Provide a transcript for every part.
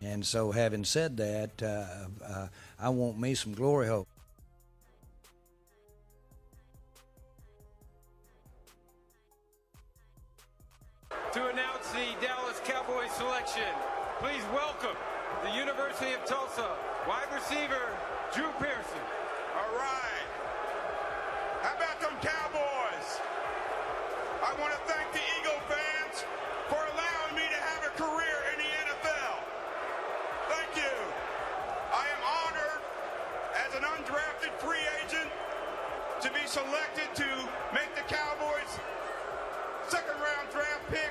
And so having said that, I want me some glory hole. To announce the Dallas Cowboys selection, please welcome the University of Tulsa wide receiver, Drew Pearson. All right. How about them Cowboys? I want to thank the Eagle fans for allowing me to have a career in the NFL. Thank you. I am honored as an undrafted free agent to be selected to make the Cowboys second-round draft pick,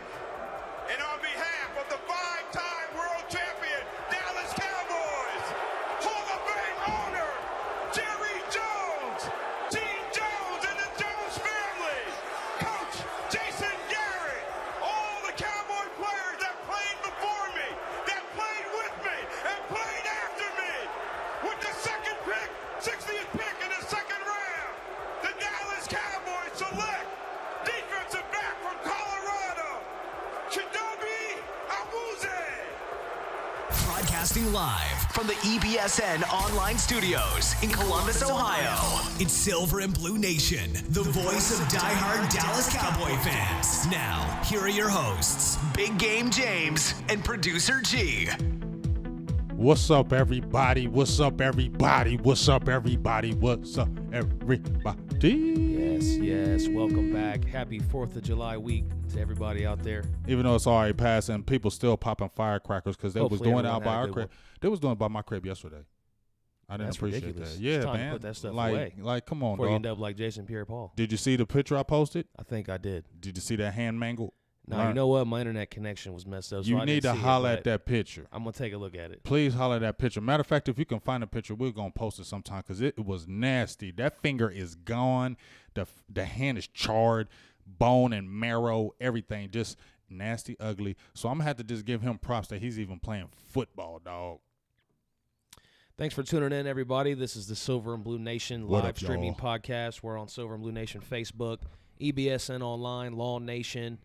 and on behalf of the five-time world champion Dallas Cowboys, Hall of Fame owner Jerry Jones, Gene Jones and the Jones family, Coach Jason Garrett, all the Cowboy players that played before me, that played with me, and played after me, with the second pick, 60th pick in the second round, the Dallas Cowboys select defensive back from Colorado, Chidobe Awuzie. Broadcasting live from the EBSN online studios in Columbus, Ohio. It's Silver and Blue Nation, the voice of diehard Dallas Cowboy fans. Now, here are your hosts, Big Game James and Producer G. What's up, everybody? What's up, everybody? What's up, everybody? What's up, everybody? Yes. Welcome back. Happy 4th of July week to everybody out there. Even though it's already passed and people still popping firecrackers because they was doing it out by our crib. They was doing it by my crib yesterday. I didn't appreciate ridiculous. that. Yeah, it's time man. to put that stuff like, away. Like, come on, before you dog. end up like Jason Pierre-Paul. Did you see the picture I posted? I think I did. Did you see that hand mangled? No, you know what? My internet connection was messed up. So You I need didn't to see holler it, at that picture. I'm going to take a look at it. Please holler at that picture. Matter of fact, if you can find a picture, we're going to post it sometime because it was nasty. That finger is gone. The hand is charred, bone and marrow, everything. Just nasty, ugly. So I'm going to have to just give him props that he's even playing football, dog. Thanks for tuning in, everybody. This is the Silver and Blue Nation What live up, streaming y'all? podcast. We're on Silver and Blue Nation Facebook, EBSN Online, Law Nation,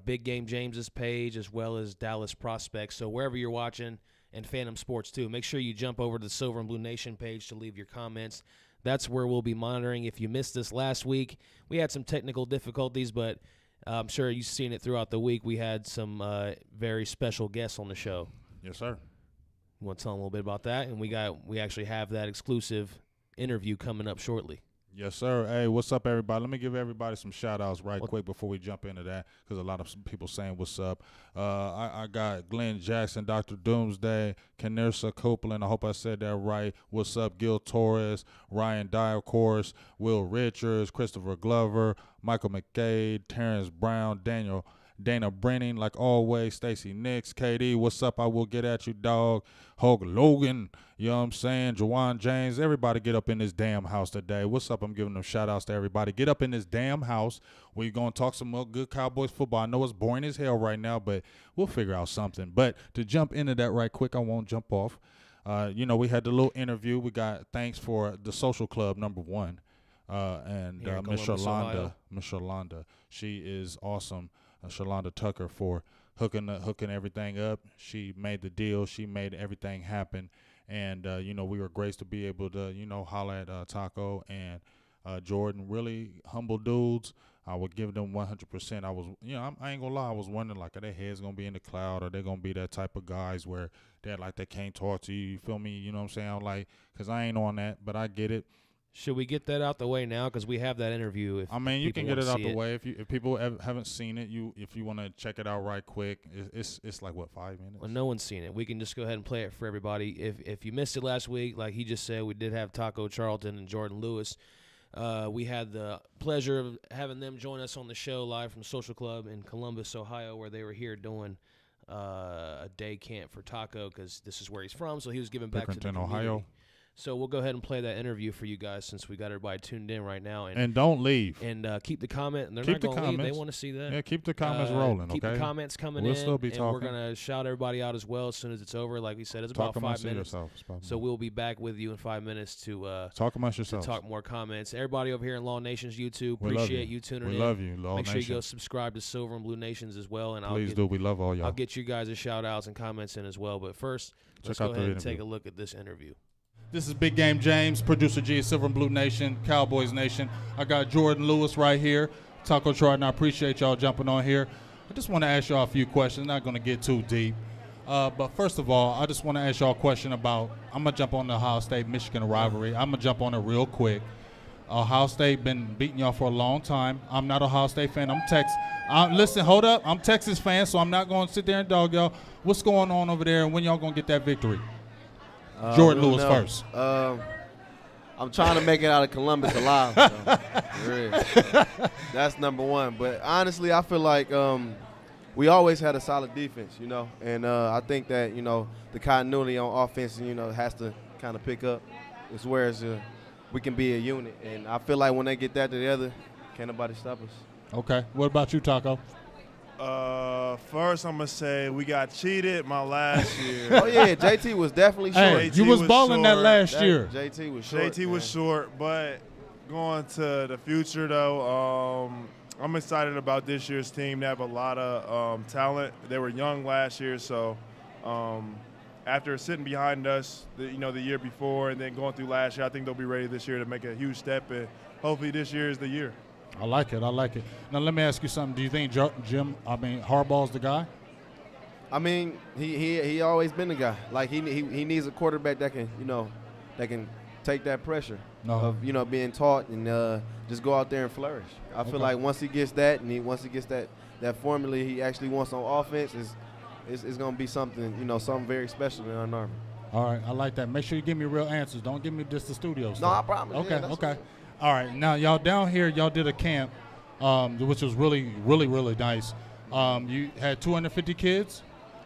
Big Game James's page, as well as Dallas Prospects. So wherever you're watching, and Phantom Sports too, make sure you jump over to the Silver and Blue Nation page to leave your comments. That's where we'll be monitoring. If you missed this last week, we had some technical difficulties, but I'm sure you've seen it throughout the week. We had some very special guests on the show. Yes, sir. You want to tell them a little bit about that? And we actually have that exclusive interview coming up shortly. Yes, sir. Hey, what's up, everybody? Let me give everybody some shout-outs quick before we jump into that because a lot of people saying what's up. I got Glenn Jackson, Dr. Doomsday, Kenirsa Copeland. I hope I said that right. What's up, Gil Torres, Ryan Dye, of course, Will Richards, Christopher Glover, Michael McCade, Terrence Brown, Dana Brenning, like always, Stacy Nix, KD, what's up? I will get at you, dog. Hulk Logan, you know what I'm saying? Jawan James, everybody get up in this damn house today. What's up? I'm giving them shout-outs to everybody. Get up in this damn house. We're going to talk some more good Cowboys football. I know it's boring as hell right now, but we'll figure out something. But to jump into that right quick, I won't jump off. We had the little interview. We got thanks for the Social Club #1. And Miss Shalonda, she is awesome. Shalonda Tucker for hooking everything up. She made the deal. She made everything happen. And, we were graced to be able to, holler at Taco and Jordan. Really humble dudes. I would give them 100%. I was, I ain't going to lie. I was wondering, like, are their heads going to be in the cloud? Are they going to be that type of guys where they're like, they can't talk to you? You feel me? You know what I'm saying? I'm like, because I ain't on that, but I get it. Should we get that out the way now? Because we have that interview. You can get it out the way if people haven't seen it. If you want to check it out right quick, it's like what, 5 minutes? Well, no one's seen it. We can just go ahead and play it for everybody. If you missed it last week, like he just said, we did have Taco Charlton and Jordan Lewis. We had the pleasure of having them join us on the show live from Social Club in Columbus, Ohio, where they were here doing a day camp for Taco because this is where he's from. So he was giving back to the community. Ohio. So we'll go ahead and play that interview for you guys since we got everybody tuned in right now. And don't leave. And keep the comment. They're Keep not going to leave. They comments. want to see that. Yeah, keep the comments rolling, Keep okay? the comments coming We'll in. still be and talking. we're going to shout everybody out as well as soon as it's over. Like we said, it's Talk about 5 amongst minutes. yourselves. So we'll be back with you in 5 minutes to talk amongst to yourselves. talk more comments. Everybody over here in Law Nation's YouTube, We love appreciate you. you tuning in. We love you, Law Make sure you Nation. go subscribe to Silver and Blue Nations as well. And Please do. We love all y'all. I'll get you guys a shout outs and comments in as well. But first, let's Check go out the ahead and interview. take a look at this interview. This is Big Game James, Producer G, Silver and Blue Nation, Cowboys Nation. I got Jordan Lewis right here, Taco Troy, and I appreciate y'all jumping on here. I just want to ask y'all a few questions. Not going to get too deep. But first of all, I just want to ask y'all a question about, I'm going to jump on the Ohio State-Michigan rivalry. I'm going to jump on it real quick. Ohio State been beating y'all for a long time. I'm not a Ohio State fan. I'm Texas. Listen, hold up. I'm Texas fan, so I'm not going to sit there and dog y'all. What's going on over there, and when y'all going to get that victory? Jordan Lewis first. I'm trying to make it out of Columbus alive. So, really. That's number one. But honestly, I feel like we always had a solid defense, you know. And I think that, you know, the continuity on offense, you know, has to kind of pick up. It's where we can be a unit. And I feel like when they get that together, can't nobody stop us. Okay. What about you, Taco? First, I'm going to say we got cheated my last year. Oh, yeah, JT was definitely short. Hey, you was balling that last year. JT was short. JT was short, but going to the future, though, I'm excited about this year's team. They have a lot of talent. They were young last year, so after sitting behind us, the year before and then going through last year, I think they'll be ready this year to make a huge step, and hopefully this year is the year. I like it. I like it. Now, let me ask you something. Do you think Harbaugh's the guy? I mean, he always been the guy. Like, he needs a quarterback that can take that pressure of, you know, being taught and just go out there and flourish. I feel like once he gets that and once he gets that formula he actually wants on offense, it's going to be something, you know, something very special in Under Armour. All right. I like that. Make sure you give me real answers. Don't give me just the studio stuff. No, I promise. Okay, Yeah, okay. All right. Now, y'all down here, y'all did a camp, which was really, really, really nice. You had 250 kids?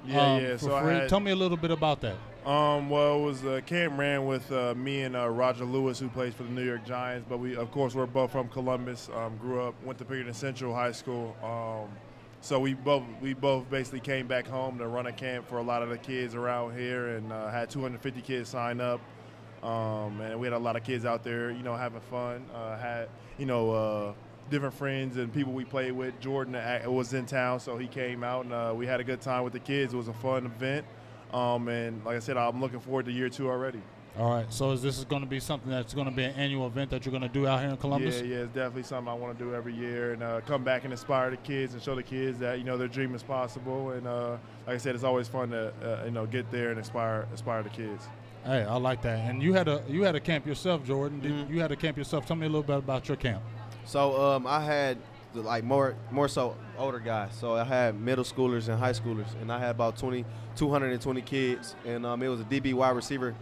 Yeah. For So free. Tell me a little bit about that. Well, it was a camp ran with me and Roger Lewis, who plays for the New York Giants. But we, of course, we're both from Columbus. Grew up, went to Pickerton Central High School. So we both basically came back home to run a camp for a lot of the kids around here, and had 250 kids sign up. And we had a lot of kids out there, you know, having fun. Had, you know, different friends and people we played with. Jordan was in town, so he came out, and we had a good time with the kids. It was a fun event. And like I said, I'm looking forward to year 2 already. All right. So is this going to be something that's going to be an annual event that you're going to do out here in Columbus? Yeah, it's definitely something I want to do every year, and come back and inspire the kids and show the kids that, you know, their dream is possible. And like I said, it's always fun to you know, get there and inspire the kids. Hey, I like that. And you had a camp yourself, Jordan. You had a camp yourself. Tell me a little bit about your camp. So I had like more so older guys. So I had middle schoolers and high schoolers, and I had about 220 kids, and it was a DB wide receiver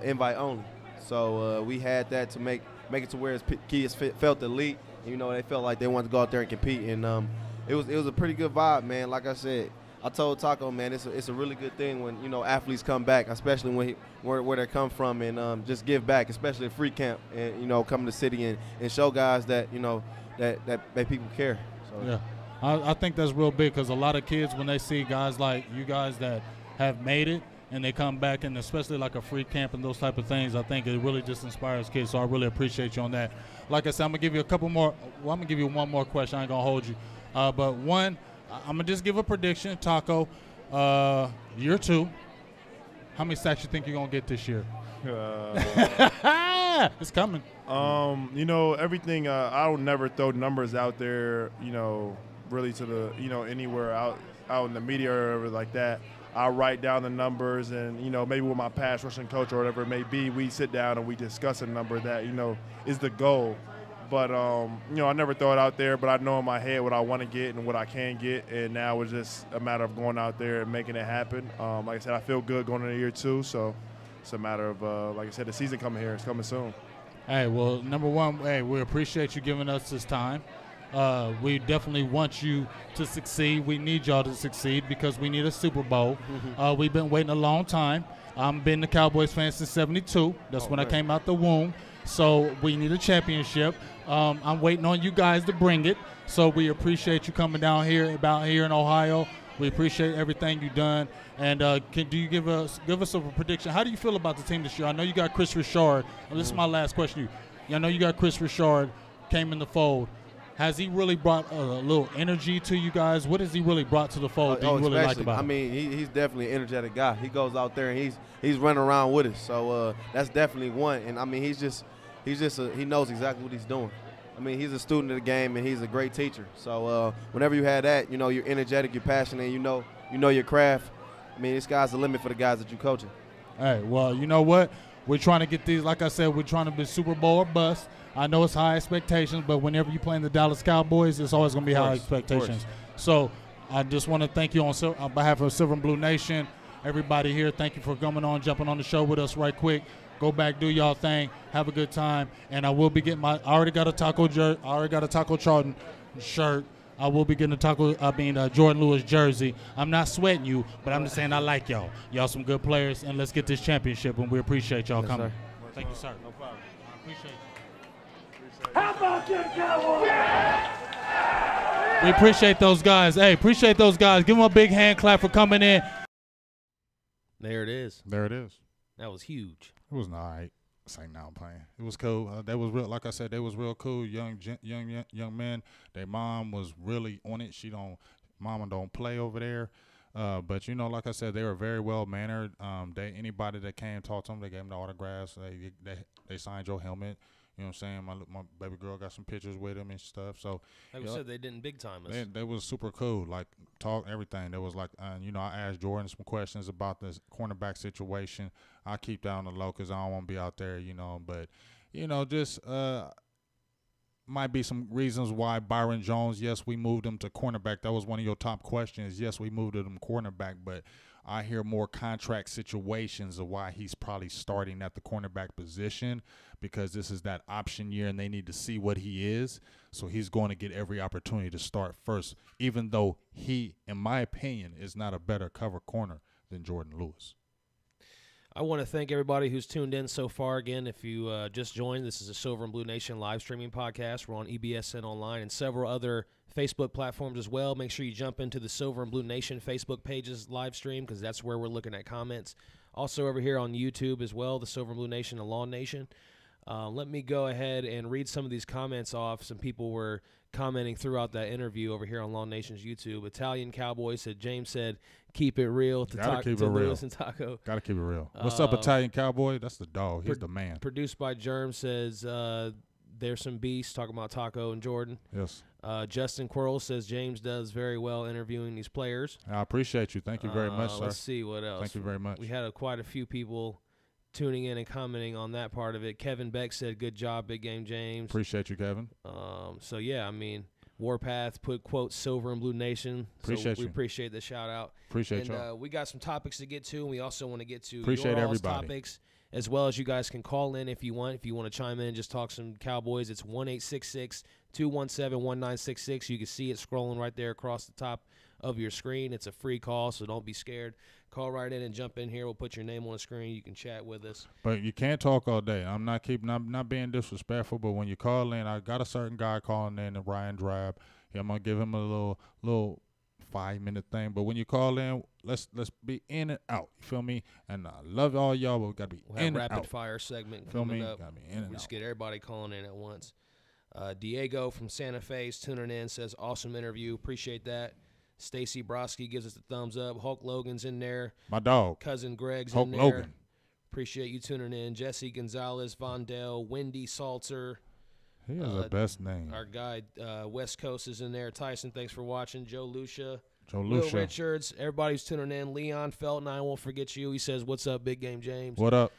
invite only. So we had that to make it to where kids felt elite. You know, they felt like they wanted to go out there and compete, and it was a pretty good vibe, man. Like I said, I told Taco, man, it's a really good thing when, you know, athletes come back, especially where they come from, and just give back, especially at free camp, and, you know, come to the city and show guys that, you know, that people care. So. Yeah, I think that's real big, because a lot of kids, when they see guys like you guys that have made it and they come back, and especially like a free camp and those type of things, I think it really just inspires kids. So I really appreciate you on that. Like I said, I'm gonna give you a couple more. Well, I'm gonna give you one more question. I ain't gonna hold you, but one. I'm going to just give a prediction, Taco. Year 2, how many sacks you think you're going to get this year? It's coming. You know, everything, I don't never throw numbers out there, you know, really to the, you know, anywhere out in the media or whatever like that. I'll write down the numbers, and, you know, maybe with my pass rushing coach or whatever it may be, we sit down and we discuss a number that, you know, is the goal. But, you know, I never throw it out there, but I know in my head what I want to get and what I can get, and now it's just a matter of going out there and making it happen. Like I said, I feel good going into year 2, so it's a matter of, like I said, the season coming here. It's coming soon. Hey, well, number one, hey, we appreciate you giving us this time. We definitely want you to succeed. We need y'all to succeed because we need a Super Bowl. We've been waiting a long time. I've been a Cowboys fan since '72. That's when I came out the womb. So we need a championship. I'm waiting on you guys to bring it. So we appreciate you coming down here in Ohio. We appreciate everything you've done. And do you give us a prediction? How do you feel about the team this year? I know you got Chris Richard. This is my last question. I know you got Chris Richard came in the fold. Has he really brought a little energy to you guys? What has he really brought to the fold that you really like about him? I mean, he's definitely an energetic guy. He goes out there and he's running around with us. So that's definitely one. And I mean, he knows exactly what he's doing. I mean, he's a student of the game and he's a great teacher. So whenever you have that, you're energetic, you're passionate, and you know your craft. I mean, the sky's the limit for the guys that you're coaching. Hey, well, you know what? We're trying to get these. Like I said, we're trying to be Super Bowl or bust. I know it's high expectations, but whenever you're playing the Dallas Cowboys, it's always going to be high expectations. So I just want to thank you on behalf of Silver and Blue Nation, everybody here. Thank you for coming on, jumping on the show with us right quick. Go back, do y'all thing, have a good time, and I will be getting I already got a Taco Charlton shirt. I will be getting a Jordan Lewis jersey. I'm not sweating you, but I'm just saying I like y'all. Y'all some good players, and let's get this championship, and we appreciate y'all coming. Sir. Thank you, sir. No problem. I appreciate you. How about them Cowboys? Yeah! We appreciate those guys. Hey, appreciate those guys. Give them a big hand clap for coming in. There it is. There it is. That was huge. It was all right. Saying now I'm playing. It was cool. They was real. Like I said, they was real cool. Young men. Their mom was really on it. Mama don't play over there. But like I said, they were very well mannered. Anybody that came talk to them, they gave them the autographs. They signed your helmet. You know what I'm saying? My baby girl got some pictures with him and stuff. So like I said, they didn't big time us. They was super cool. Like talk everything. There was like, I asked Jordan some questions about this cornerback situation. I keep that on the low because I don't want to be out there, But just might be some reasons why Byron Jones. Yes, we moved him to cornerback. That was one of your top questions. Yes, we moved him cornerback, but I hear more contract situations of why he's probably starting at the cornerback position because this is that option year and they need to see what he is. So he's going to get every opportunity to start first, even though he, in my opinion, is not a better cover corner than Jordan Lewis. I want to thank everybody who's tuned in so far. Again, if you just joined, this is a Silver and Blue Nation live streaming podcast. We're on EBSN Online and several other Facebook platforms as well. Make sure you jump into the Silver and Blue Nation Facebook pages live stream because that's where we're looking at comments. Also over here on YouTube as well, the Silver and Blue Nation and Lawn Nation. Let me go ahead and read some of these comments off. Some people were commenting throughout that interview over here on Lawn Nation's YouTube. Italian Cowboy said, James said, keep it real to Lewis and Taco. Got to keep it real. What's up, Italian Cowboy? That's the dog. He's the man. Produced by Germ says, there's some beasts talking about Taco and Jordan. Yes. Justin Quirrell says James does very well interviewing these players. I appreciate you. Thank you very much, sir. Let's see what else. Thank you very much. We had quite a few people tuning in and commenting on that part of it. Kevin Beck said, good job, Big Game James. Appreciate you, Kevin. So, yeah, I mean, Warpath put, quote, Silver and Blue Nation. Appreciate you. We appreciate the shout-out. Appreciate y'all. We got some topics to get to, and we also want to get to your all's topics, as well as you guys can call in if you want. If you want to chime in and just talk some Cowboys, it's 1-866-217-1966. You can see it scrolling right there across the top of your screen. It's a free call, so don't be scared. Call right in and jump in here. We'll put your name on the screen. You can chat with us. But you can't talk all day. I'm not being disrespectful, but when you call in, I got a certain guy calling in, Ryan Drab. Yeah, I'm gonna give him a little 5-minute thing. But when you call in, let's be in and out. You feel me? And I love all y'all, but we gotta be in and out. Rapid fire segment feel coming me? up. Gotta be in and we just out. get everybody calling in at once. Diego from Santa Fe is tuning in. Says awesome interview. Appreciate that. Stacy Broski gives us the thumbs up. Hulk Logan's in there. My dog. Cousin Greg's Hulk in there. Logan. Appreciate you tuning in. Jesse Gonzalez, Vondell, Wendy Salter. He has the best name. Our guy, West Coast, is in there. Tyson, thanks for watching. Joe Lucia. Will Richards. Everybody's tuning in. Leon Felton, I won't forget you. He says, what's up, Big Game James? What up?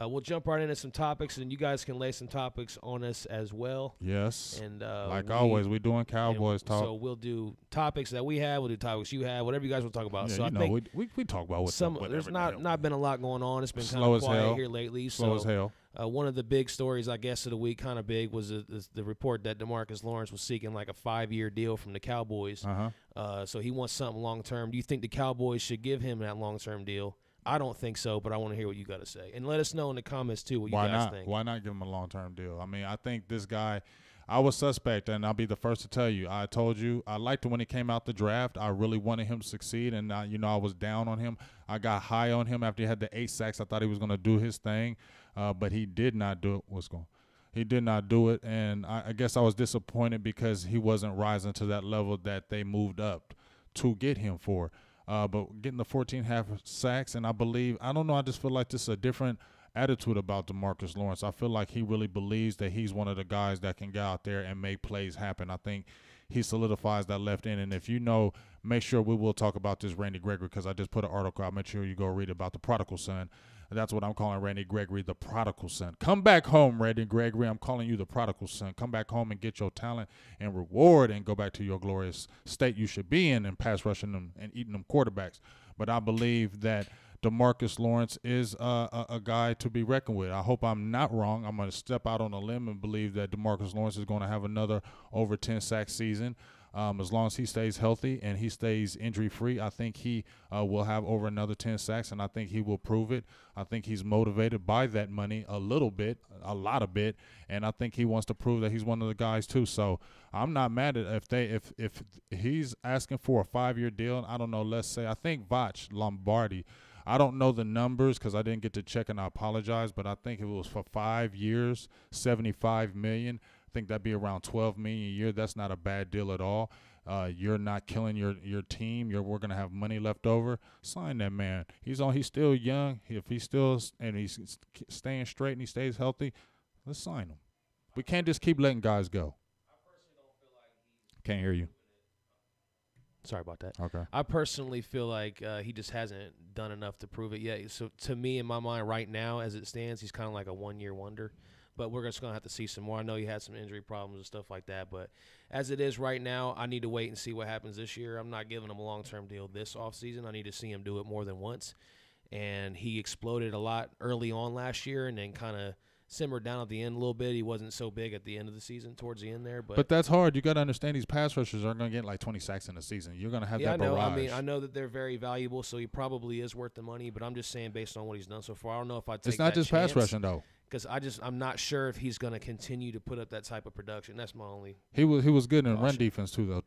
we'll jump right into some topics, and you guys can lay some topics on us as well. Yes. And like always, we're doing Cowboys talk. So we'll do topics that we have. We'll do topics you have. Whatever you guys want to talk about. Yeah, so you I know, think we talk about there's not been a lot going on. It's been kind Slow of as quiet hell. here lately. Slow as hell. One of the big stories, I guess, of the week, kind of big, was the report that DeMarcus Lawrence was seeking like a 5-year deal from the Cowboys. So he wants something long-term. Do you think the Cowboys should give him that long-term deal? I don't think so, but I want to hear what you got to say. And let us know in the comments, too, what you guys think. Why not give him a long-term deal? I mean, I think this guy – I was suspect, and I'll be the first to tell you. I told you I liked him when he came out the draft. I really wanted him to succeed, and, I was down on him. I got high on him after he had the 8 sacks. I thought he was going to do his thing, but he did not do it. He did not do it, and I guess I was disappointed because he wasn't rising to that level that they moved up to get him for. But getting the 14.5 sacks, and I don't know, I just feel like this is a different attitude about DeMarcus Lawrence. I feel like he really believes that he's one of the guys that can get out there and make plays happen. I think he solidifies that left end. And if you know, make sure we will talk about this Randy Gregory, because I just put an article out. Make sure you go read about the prodigal son. That's what I'm calling Randy Gregory, the prodigal son. Come back home, Randy Gregory. I'm calling you the prodigal son. Come back home and get your talent and reward and go back to your glorious state you should be in and pass rushing them and eating them quarterbacks. But I believe that DeMarcus Lawrence is a guy to be reckoned with. I hope I'm not wrong. I'm going to step out on a limb and believe that DeMarcus Lawrence is going to have another over 10-sack season. As long as he stays healthy and he stays injury-free, I think he will have over another 10 sacks, and I think he will prove it. I think he's motivated by that money a lot of bit, and I think he wants to prove that he's one of the guys too. So I'm not mad at if he's asking for a 5-year deal. I don't know. Let's say I think Vach Lombardi. I don't know the numbers because I didn't get to check, and I apologize, but I think if it was for 5 years, $75 million. I think that'd be around $12 million a year. That's not a bad deal at all. You're not killing your team. We're gonna have money left over. Sign that man. He's still young. If he's staying straight and he stays healthy, let's sign him. We can't just keep letting guys go. Can't hear you. Sorry about that. Okay. I personally feel like he just hasn't done enough to prove it yet. So to me, in my mind, right now, as it stands, he's kind of like a 1-year wonder. But we're just going to have to see some more. I know he had some injury problems and stuff like that. But as it is right now, I need to wait and see what happens this year. I'm not giving him a long-term deal this offseason. I need to see him do it more than once. And he exploded a lot early on last year and then kind of simmered down at the end a little bit. He wasn't so big at the end of the season, towards the end there. But that's hard. You got to understand these pass rushers aren't going to get like 20 sacks in a season. You're going to have that barrage. I mean, I know that they're very valuable, so he probably is worth the money. But I'm just saying based on what he's done so far, I don't know if I'd take that chance. It's not just pass rushing, though. Because I'm not sure if he's going to continue to put up that type of production. That's my only. He was good in run defense too.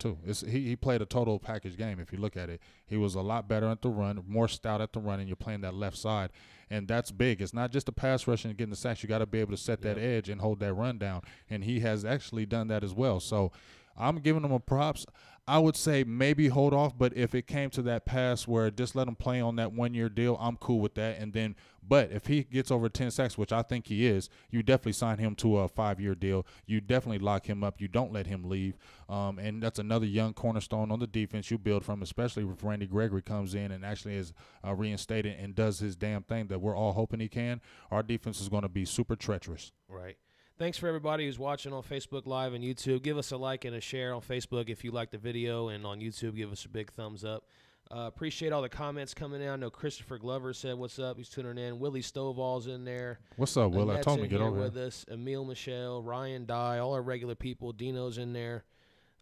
He played a total package game. If you look at it, he was a lot better at the run, more stout at the run, and you're playing that left side, and that's big. It's not just the pass rushing and getting the sacks. You got to be able to set that edge and hold that run down, and he has actually done that as well. So I'm giving him a props. I would say maybe hold off, but if it came to that pass where just let him play on that 1-year deal, I'm cool with that. And then, but if he gets over 10 sacks, which I think he is, you definitely sign him to a 5-year deal. You definitely lock him up. You don't let him leave. And that's another young cornerstone on the defense you build from, especially if Randy Gregory comes in and actually is reinstated and does his damn thing that we're all hoping he can. Our defense is going to be super treacherous. Right. Thanks for everybody who's watching on Facebook Live and YouTube. Give us a like and a share on Facebook if you like the video, and on YouTube, give us a big thumbs up. Appreciate all the comments coming in. I know Christopher Glover said what's up. He's tuning in. Willie Stovall's in there. What's up, Will? I told him to get over with us. Emil Michelle, Ryan Dye, all our regular people. Dino's in there.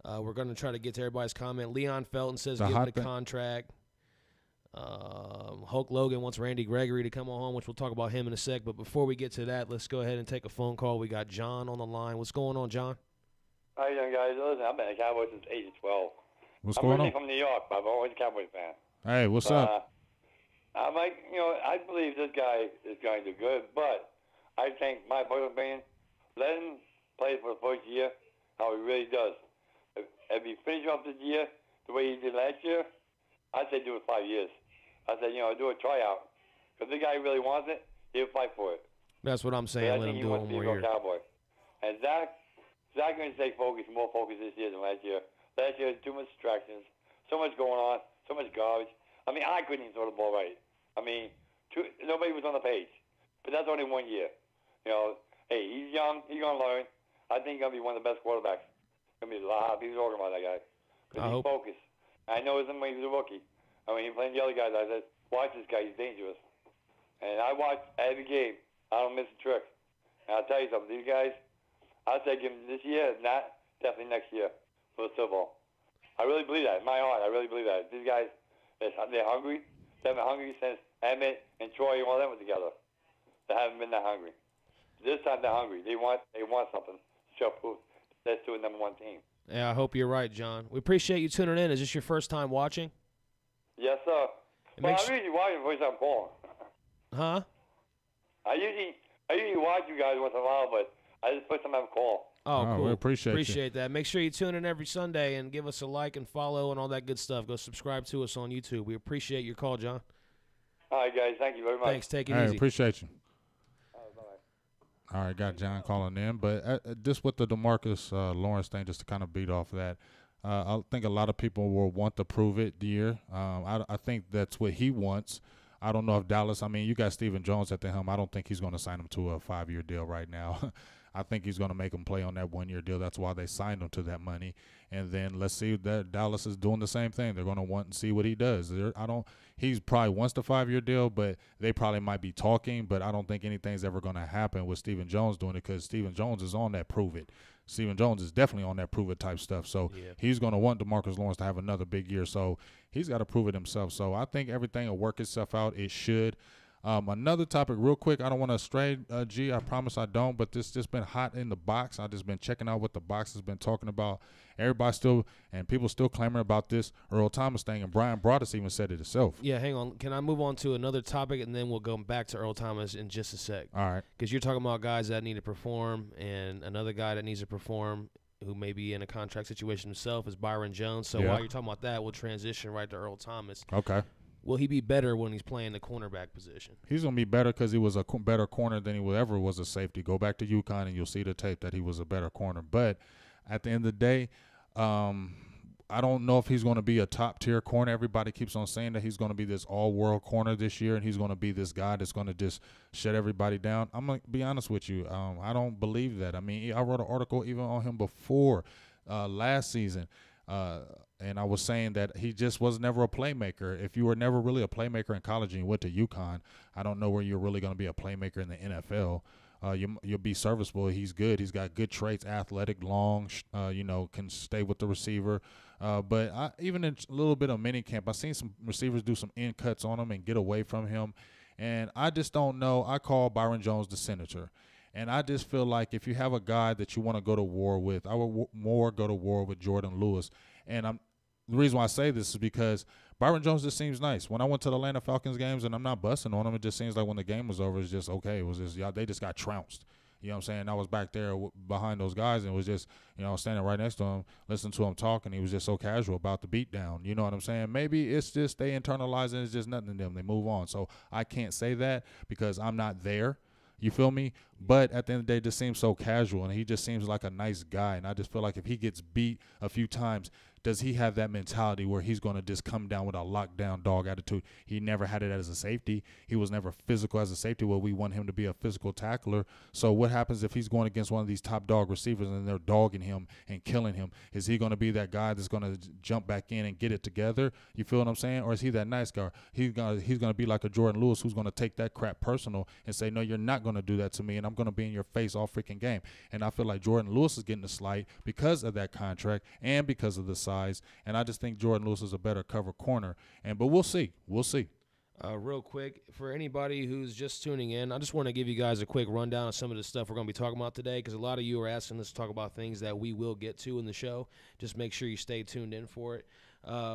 We're going to try to get to everybody's comment. Leon Felton says give him the contract. Hulk Logan wants Randy Gregory to come on home, which we'll talk about him in a sec. But before we get to that, let's go ahead and take a phone call. We got John on the line. What's going on, John? How you doing, guys? Listen, I've been a Cowboy since age of 12. What's going on? I'm originally from New York, but I've always a Cowboys fan. Hey, what's up? I'm like, I believe this guy is going to do good, but I think, my personal opinion, let him play for the first year how he really does. If he finishes off this year the way he did last year, I'd say do it 5 years. I said, do a tryout. Because the guy really wants it, he'll fight for it. That's what I'm saying. Let him do it one more year. Cowboy. And Zach's going to stay focused, more focused this year than last year. Last year, too much distractions, so much going on, so much garbage. I mean, I couldn't even throw the ball right. I mean, nobody was on the page. but that's only 1 year. You know, hey, he's young. He's going to learn. I think he's going to be one of the best quarterbacks. Going to be a lot of people talking about that guy. Because he's focused. I know him when he was a rookie. I mean, he playing the other guys. I said, watch this guy. He's dangerous. And I watch every game. I don't miss a trick. And I'll tell you something. These guys, I'll say give them this year, if not, definitely next year for the Super Bowl. I really believe that. In my heart, I really believe that. These guys, they're hungry. They've been hungry since Emmett and Troy and all them were together. They haven't been that hungry. This time they're hungry. They want something to show proof. Let's do a number one team. Yeah, I hope you're right, John. We appreciate you tuning in. Is this your first time watching? Yes, sir. Well, I'm usually watching before I'm calling. Huh? I usually watch you guys once in a while, but I just first time I'm call. Oh, cool. We appreciate that. Make sure you tune in every Sunday and give us a like and follow and all that good stuff. Go subscribe to us on YouTube. We appreciate your call, John. All right, guys. Thank you very much. Thanks. Take it Hey, easy. Appreciate you. All right, bye-bye. All right, got John calling in. But just with the DeMarcus Lawrence thing, just to kind of beat off that, I think a lot of people will want to prove it year. I think that's what he wants. I don't know if Dallas – I mean, you got Stephen Jones at the helm. I don't think he's going to sign him to a 5-year deal right now. I think he's going to make him play on that 1-year deal. That's why they signed him to that money. And then let's see that Dallas is doing the same thing. They're going to want and see what he does. He probably wants the 5-year deal, but they probably might be talking. But I don't think anything's ever going to happen with Stephen Jones doing it because Stephen Jones is on that prove it. Stephen Jones is definitely on that prove it type stuff. So he's going to want DeMarcus Lawrence to have another big year. So he's got to prove it himself. So I think everything will work itself out. It should. Another topic real quick. I don't want to stray, G. I promise I don't. But this just been hot in the box. I just been checking out what the box has been talking about. Everybody still and people still clamoring about this Earl Thomas thing. And Brian Broaddus even said it himself. Yeah, hang on. Can I move on to another topic and then we'll go back to Earl Thomas in just a sec? All right. Because you're talking about guys that need to perform, and another guy that needs to perform who may be in a contract situation himself is Byron Jones. So while you're talking about that, we'll transition right to Earl Thomas. Okay. Will he be better when he's playing the cornerback position? He's going to be better because he was a better corner than he ever was a safety. Go back to UConn and you'll see the tape that he was a better corner. But at the end of the day, I don't know if he's going to be a top-tier corner. Everybody keeps on saying that he's going to be this all-world corner this year and he's going to be this guy that's going to just shut everybody down. I'm going to be honest with you. I don't believe that. I mean, I wrote an article even on him before last season. And I was saying that he just was never a playmaker. If you were never really a playmaker in college and you went to UConn, I don't know where you're really going to be a playmaker in the NFL. You'll be serviceable. He's good. He's got good traits, athletic, long, can stay with the receiver. But even in a little bit of mini camp, I've seen some receivers do some in cuts on him and get away from him. And I just don't know. I call Byron Jones the senator. And I just feel like if you have a guy that you want to go to war with, I would more go to war with Jordan Lewis. And the reason why I say this is because Byron Jones just seems nice. When I went to the Atlanta Falcons games, and I'm not busting on him, it just seems like when the game was over, it's just okay. It was just they just got trounced. You know what I'm saying? I was back there behind those guys and was just, standing right next to him, listening to him talk, and he was just so casual about the beatdown. You know what I'm saying? Maybe it's just they internalize it and it's just nothing to them. They move on. So I can't say that because I'm not there. You feel me? But at the end of the day, it just seems so casual, and he just seems like a nice guy. And I just feel like if he gets beat a few times, does he have that mentality where he's going to just come down with a lockdown dog attitude? He never had it as a safety. He was never physical as a safety. Well, we want him to be a physical tackler. So what happens if he's going against one of these top dog receivers and they're dogging him and killing him? Is he going to be that guy that's going to jump back in and get it together? You feel what I'm saying? Or is he that nice guy? He's going to be like a Jordan Lewis who's going to take that crap personal and say, no, you're not going to do that to me, and I'm going to be in your face all freaking game. And I feel like Jordan Lewis is getting a slight because of that contract and because of the size. And I just think Jordan Lewis is a better cover corner. But we'll see. We'll see. Real quick, for anybody who's just tuning in, I just want to give you guys a quick rundown of some of the stuff we're going to be talking about today, because a lot of you are asking us to talk about things that we will get to in the show. Just make sure you stay tuned in for it.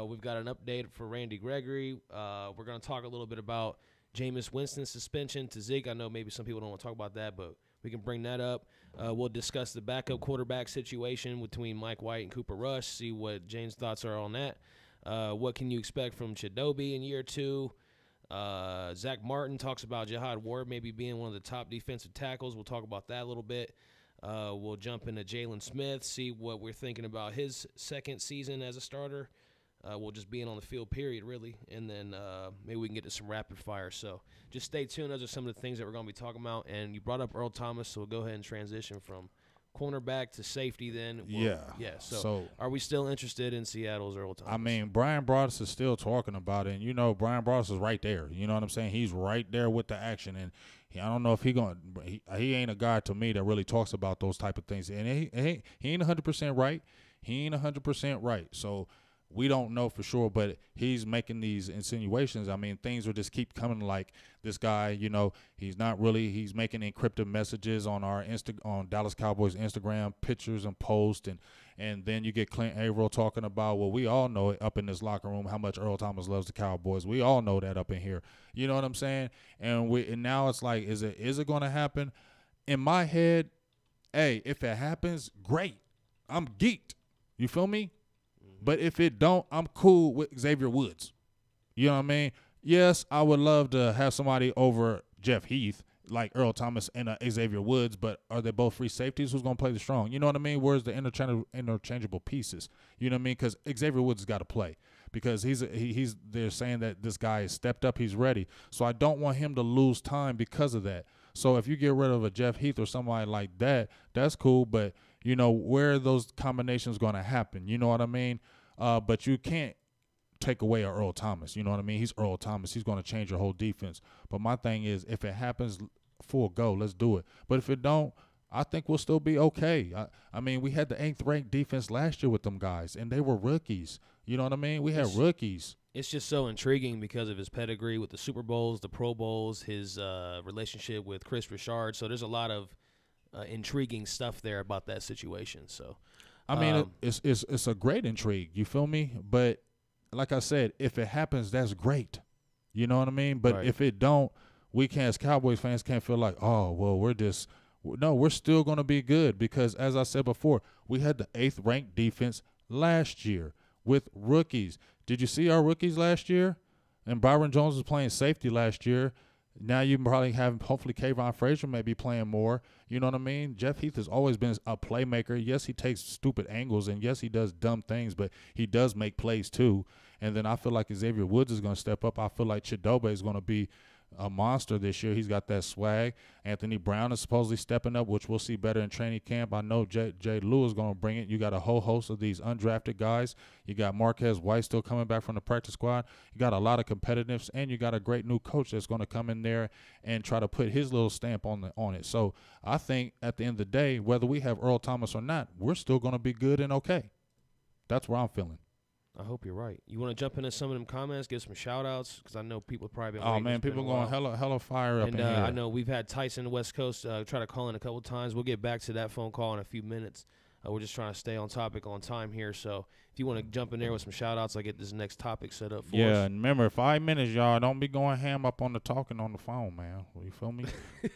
We've got an update for Randy Gregory. We're going to talk a little bit about Jameis Winston's suspension to Zeke. I know maybe some people don't want to talk about that, but we can bring that up. We'll discuss the backup quarterback situation between Mike White and Cooper Rush, see what James' thoughts are on that. What can you expect from Chidobe in year 2? Zach Martin talks about Jihad Ward maybe being one of the top defensive tackles. We'll talk about that a little bit. We'll jump into Jalen Smith, see what we're thinking about his second season as a starter. well, just being on the field, period, really. And then maybe we can get to some rapid fire. So just stay tuned. Those are some of the things that we're going to be talking about. And you brought up Earl Thomas, so we'll go ahead and transition from cornerback to safety then. Yeah. So are we still interested in Seattle's Earl Thomas? I mean, Brian Broaddus is still talking about it. And, you know, Brian Broaddus is right there. You know what I'm saying? He's right there with the action. And I don't know if he ain't a guy to me that really talks about those type of things. And he ain't 100% right. He ain't 100% right. So we don't know for sure, but he's making these insinuations. I mean, things will just keep coming like this guy, you know, he's making encrypted messages on on Dallas Cowboys Instagram, pictures and posts, and then you get Clint Averill talking about, well, we all know it up in this locker room how much Earl Thomas loves the Cowboys. We all know that up in here. You know what I'm saying? And now it's like, is it going to happen? In my head, hey, if it happens, great. I'm geeked. You feel me? But if it don't, I'm cool with Xavier Woods. You know what I mean? Yes, I would love to have somebody over Jeff Heath, like Earl Thomas and Xavier Woods, but are they both free safeties? Who's going to play the strong? You know what I mean? Where's the interchangeable pieces? You know what I mean? Because Xavier Woods has got to play because they're saying that this guy has stepped up. He's ready. So I don't want him to lose time because of that. So if you get rid of a Jeff Heath or somebody like that, that's cool, but – you know, where are those combinations going to happen? You know what I mean? But you can't take away a Earl Thomas. You know what I mean? He's Earl Thomas. He's going to change your whole defense. But my thing is, if it happens, full go. Let's do it. But if it don't, I think we'll still be okay. I mean, we had the 8th-ranked defense last year with them guys, and they were rookies. You know what I mean? We had rookies. It's just so intriguing because of his pedigree with the Super Bowls, the Pro Bowls, his relationship with Chris Richard. So there's a lot of intriguing stuff there about that situation. So, I mean, it's a great intrigue. You feel me? But like I said, if it happens, that's great. You know what I mean? But if it don't, we can't, as Cowboys fans, can't feel like, oh, well, we're still going to be good because, as I said before, we had the 8th-ranked defense last year with rookies. Did you see our rookies last year? And Byron Jones was playing safety last year. Now you probably have, hopefully, Kayvon Frazier may be playing more. You know what I mean? Jeff Heath has always been a playmaker. Yes, he takes stupid angles, and yes, he does dumb things, but he does make plays too. And then I feel like Xavier Woods is going to step up. I feel like Chidobe is going to be a monster this year. He's got that swag. Anthony Brown is supposedly stepping up, which we'll see better in training camp. I know Jay Lewis is going to bring it. You got a whole host of these undrafted guys. You got Marquez White still coming back from the practice squad. You got a lot of competitiveness, and you got a great new coach that's going to come in there and try to put his little stamp on it. So I think at the end of the day, whether we have Earl Thomas or not, we're still going to be good and okay. That's where I'm feeling. I hope you're right. You want to jump into some of them comments, give some shout-outs? Because I know people probably been waiting. Oh, man, people going hella fire up in here. I know we've had Tyson West Coast try to call in a couple times. We'll get back to that phone call in a few minutes. We're just trying to stay on topic on time here. So if you want to jump in there with some shout-outs, I'll get this next topic set up for us. Yeah, and remember, 5 minutes, y'all. Don't be going ham up on the talking on the phone, man. You feel me?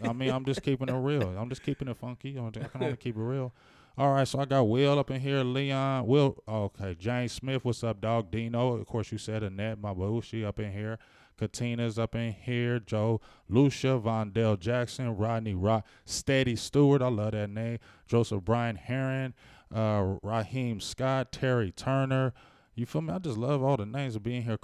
I mean, I'm just keeping it real. I'm just keeping it funky. I can only keep it real. All right, so I got Will up in here, Leon, okay, James Smith, what's up, dog? Dino, of course, you said Annette, my boo, she up in here. Katina's up in here, Joe, Lucia, Vondell Jackson, Rodney Rock, Steady Stewart, I love that name, Joseph Brian Herron, Raheem Scott, Terry Turner. You feel me? I just love all the names of being here.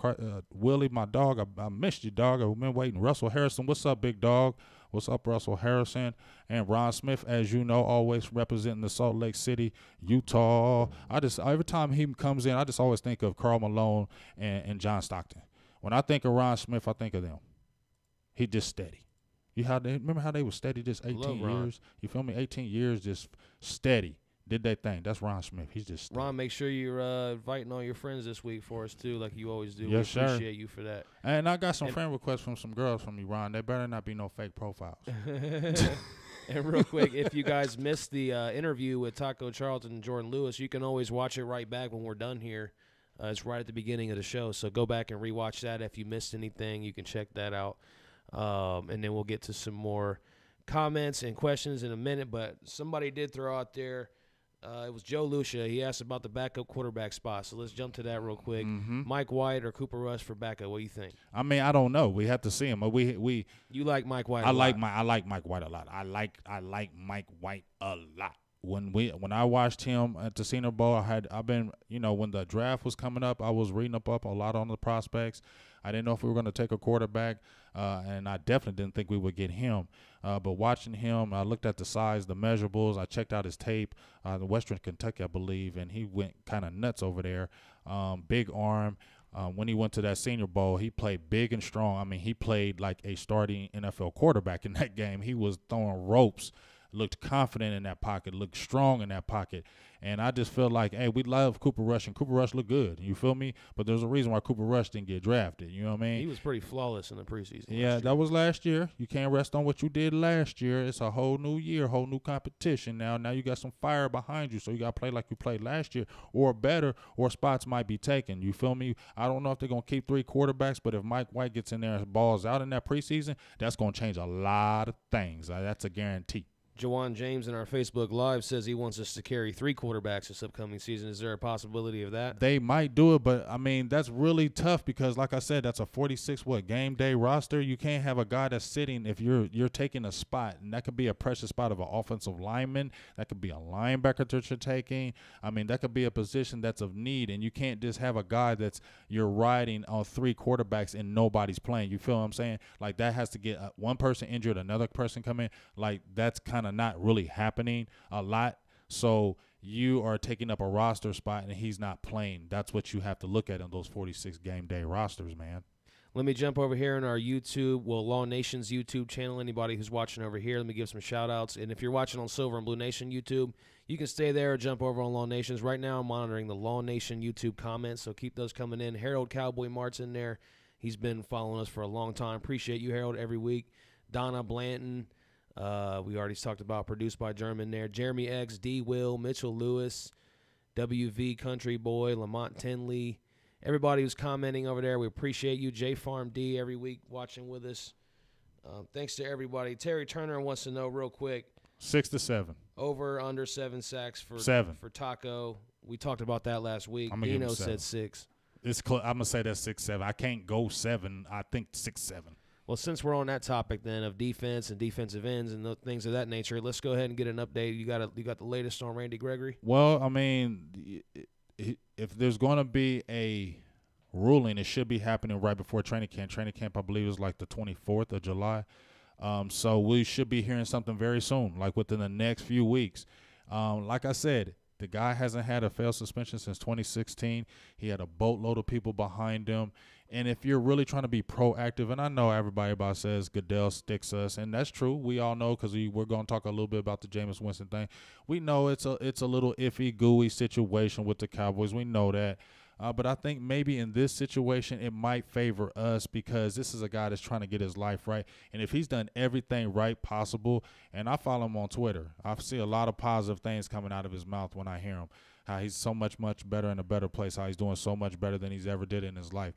Willie, my dog, I missed you, dog. I've been waiting. Russell Harrison, what's up, big dog? What's up, Russell Harrison? And Ron Smith, as you know, always representing the Salt Lake City, Utah. Every time he comes in, I just always think of Karl Malone and John Stockton. When I think of Ron Smith, I think of them. He just steady. Remember how they were steady just 18 years? You feel me? 18 years just steady. Did that thing. That's Ron Smith. He's just steady. Ron, make sure you're inviting all your friends this week for us, too, like you always do. Yes, we appreciate you for that. And I got some friend requests from some girls from you, Ron. There better not be no fake profiles. And real quick, if you guys missed the interview with Taco Charlton and Jordan Lewis, you can always watch it right back when we're done here. It's right at the beginning of the show, so go back and rewatch that. If you missed anything, you can check that out. And then we'll get to some more comments and questions in a minute. But somebody did throw out there, it was Joe Lucia. He asked about the backup quarterback spot. So let's jump to that real quick. Mm-hmm. Mike White or Cooper Rush for backup? What do you think? I mean, I don't know. We have to see him. You like Mike White? I like Mike White a lot. I like Mike White a lot. when I watched him at the Senior Bowl, I've been, when the draft was coming up, I was reading up a lot on the prospects. I didn't know if we were going to take a quarterback, and I definitely didn't think we would get him. But watching him, I looked at the size, the measurables. I checked out his tape, the Western Kentucky, I believe, and he went kind of nuts over there. Big arm. When he went to that Senior Bowl, he played big and strong. I mean, he played like a starting NFL quarterback in that game. He was throwing ropes, looked confident in that pocket, looked strong in that pocket. And I just feel like, hey, we love Cooper Rush, and Cooper Rush looked good. You feel me? But there's a reason why Cooper Rush didn't get drafted. You know what I mean? He was pretty flawless in the preseason. Yeah, that was last year. You can't rest on what you did last year. It's a whole new year, whole new competition now. Now you got some fire behind you, so you got to play like you played last year or better, or spots might be taken. You feel me? I don't know if they're going to keep 3 quarterbacks, but if Mike White gets in there and balls out in that preseason, that's going to change a lot of things. That's a guarantee. Jawan James in our Facebook Live says he wants us to carry 3 quarterbacks this upcoming season. Is there a possibility of that? They might do it, but, I mean, that's really tough because, like I said, that's a 46 game day roster. You can't have a guy that's sitting if you're taking a spot, and that could be a precious spot of an offensive lineman. That could be a linebacker that you're taking. I mean, that could be a position that's of need, and you can't just have a guy that's you're riding on 3 quarterbacks and nobody's playing. You feel what I'm saying? Like, that has to get one person injured, another person come in. Like, that's kind of not really happening a lot. So you are taking up a roster spot and he's not playing. That's what you have to look at in those 46 game day rosters, man. Let me jump over here in our YouTube, Law Nation's YouTube channel. Anybody who's watching over here, let me give some shout outs. And if you're watching on Silver and Blue Nation YouTube, you can stay there or jump over on Law Nation's. Right now I'm monitoring the Law Nation YouTube comments, so keep those coming in. Harold Cowboy Mart's in there. He's been following us for a long time. Appreciate you, Harold, every week. Donna Blanton. We already talked about produced by German there. Jeremy X, D. Will, Mitchell Lewis, WV Country Boy, Lamont Tinley. Everybody who's commenting over there, we appreciate you. J Farm D every week watching with us. Thanks to everybody. Terry Turner wants to know real quick. 6 to 7. Over, under 7 sacks for 7 for Taco. We talked about that last week. I'm gonna Dino said 6. I'm going to say that's 6-7. I can't go 7. I think 6-7. Well, since we're on that topic then of defense and defensive ends and things of that nature, let's go ahead and get an update. You got the latest on Randy Gregory? Well, I mean, if there's going to be a ruling, it should be happening right before training camp. Training camp, I believe, is like the 24th of July. So we should be hearing something very soon, like within the next few weeks. Like I said, the guy hasn't had a failed suspension since 2016. He had a boatload of people behind him. And if you're really trying to be proactive, and I know everybody says Goodell sticks us, and that's true. We all know because we're going to talk a little bit about the Jameis Winston thing. We know it's a little iffy, gooey situation with the Cowboys. We know that. But I think maybe in this situation it might favor us because this is a guy that's trying to get his life right. And if he's done everything right possible, and I follow him on Twitter, I see a lot of positive things coming out of his mouth when I hear him, how he's so much better in a better place, how he's doing so much better than he's ever did in his life.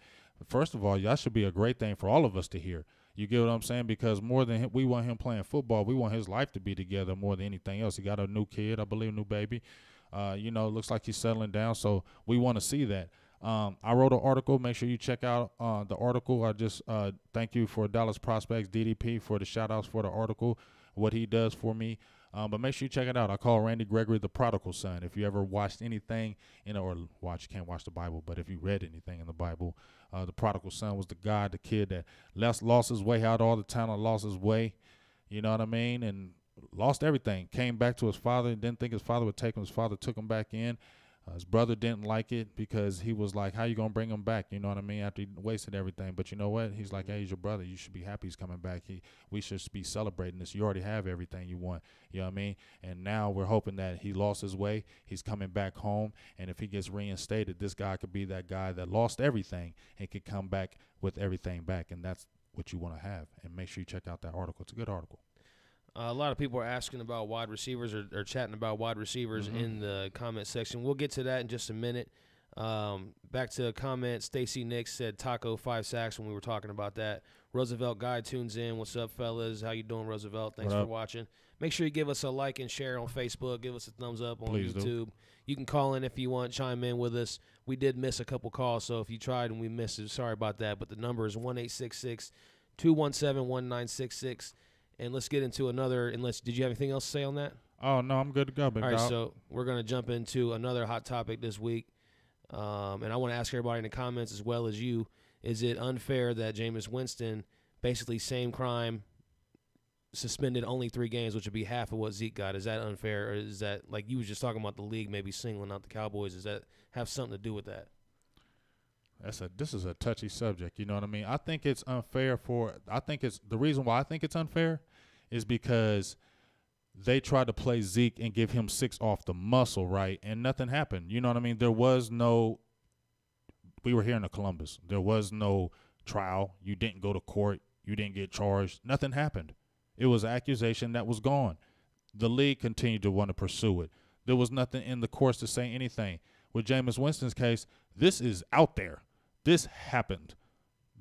First of all, that should be a great thing for all of us to hear. You get what I'm saying? Because more than we want him playing football, we want his life to be together more than anything else. He got a new kid, I believe, a new baby. Looks like he's settling down, so we want to see that. I wrote an article. Make sure you check out the article. I just thank you for Dallas Prospects, DDP, for the shout-outs for the article, what he does for me. But make sure you check it out. I call Randy Gregory the prodigal son. If you ever watched anything, you can't watch the Bible, but if you read anything in the Bible, the prodigal son was the kid that lost his way, had all the talent, lost his way, you know what I mean, and lost everything. Came back to his father, didn't think his father would take him. His father took him back in. His brother didn't like it because he was like, how you going to bring him back? You know what I mean? After he wasted everything. But you know what? He's like, hey, he's your brother. You should be happy he's coming back. We should be celebrating this. You already have everything you want. You know what I mean? And now we're hoping that he lost his way. He's coming back home. And if he gets reinstated, this guy could be that guy that lost everything and could come back with everything back. And that's what you want to have. And make sure you check out that article. It's a good article. A lot of people are asking about wide receivers or chatting about wide receivers in the comment section. We'll get to that in just a minute. Back to a comment, Stacy Nix said Taco 5 sacks when we were talking about that. Roosevelt Guy tunes in. What's up, fellas? How you doing, Roosevelt? Thanks for watching. Make sure you give us a like and share on Facebook. Give us a thumbs up on Please YouTube. Do. You can call in if you want, chime in with us. We did miss a couple calls, so if you tried and we missed it, sorry about that. But the number is 1-866-217-1966. And let's get into another. Did you have anything else to say on that? Oh, no, I'm good to go, big All right, dog. so we're going to jump into another hot topic this week. And I want to ask everybody in the comments as well as you, is it unfair that Jameis Winston, basically same crime, suspended only 3 games, which would be half of what Zeke got? Is that unfair, or is that, like you was just talking about the league maybe singling out the Cowboys, does that have something to do with that? This is a touchy subject, you know what I mean? I think it's unfair the reason why I think it's unfair is because they tried to play Zeke and give him 6 off the muscle, right? And nothing happened. You know what I mean? We were here in Columbus. There was no trial. You didn't go to court. You didn't get charged. Nothing happened. It was an accusation that was gone. The league continued to want to pursue it. There was nothing in the courts to say anything. With Jameis Winston's case, this is out there. This happened.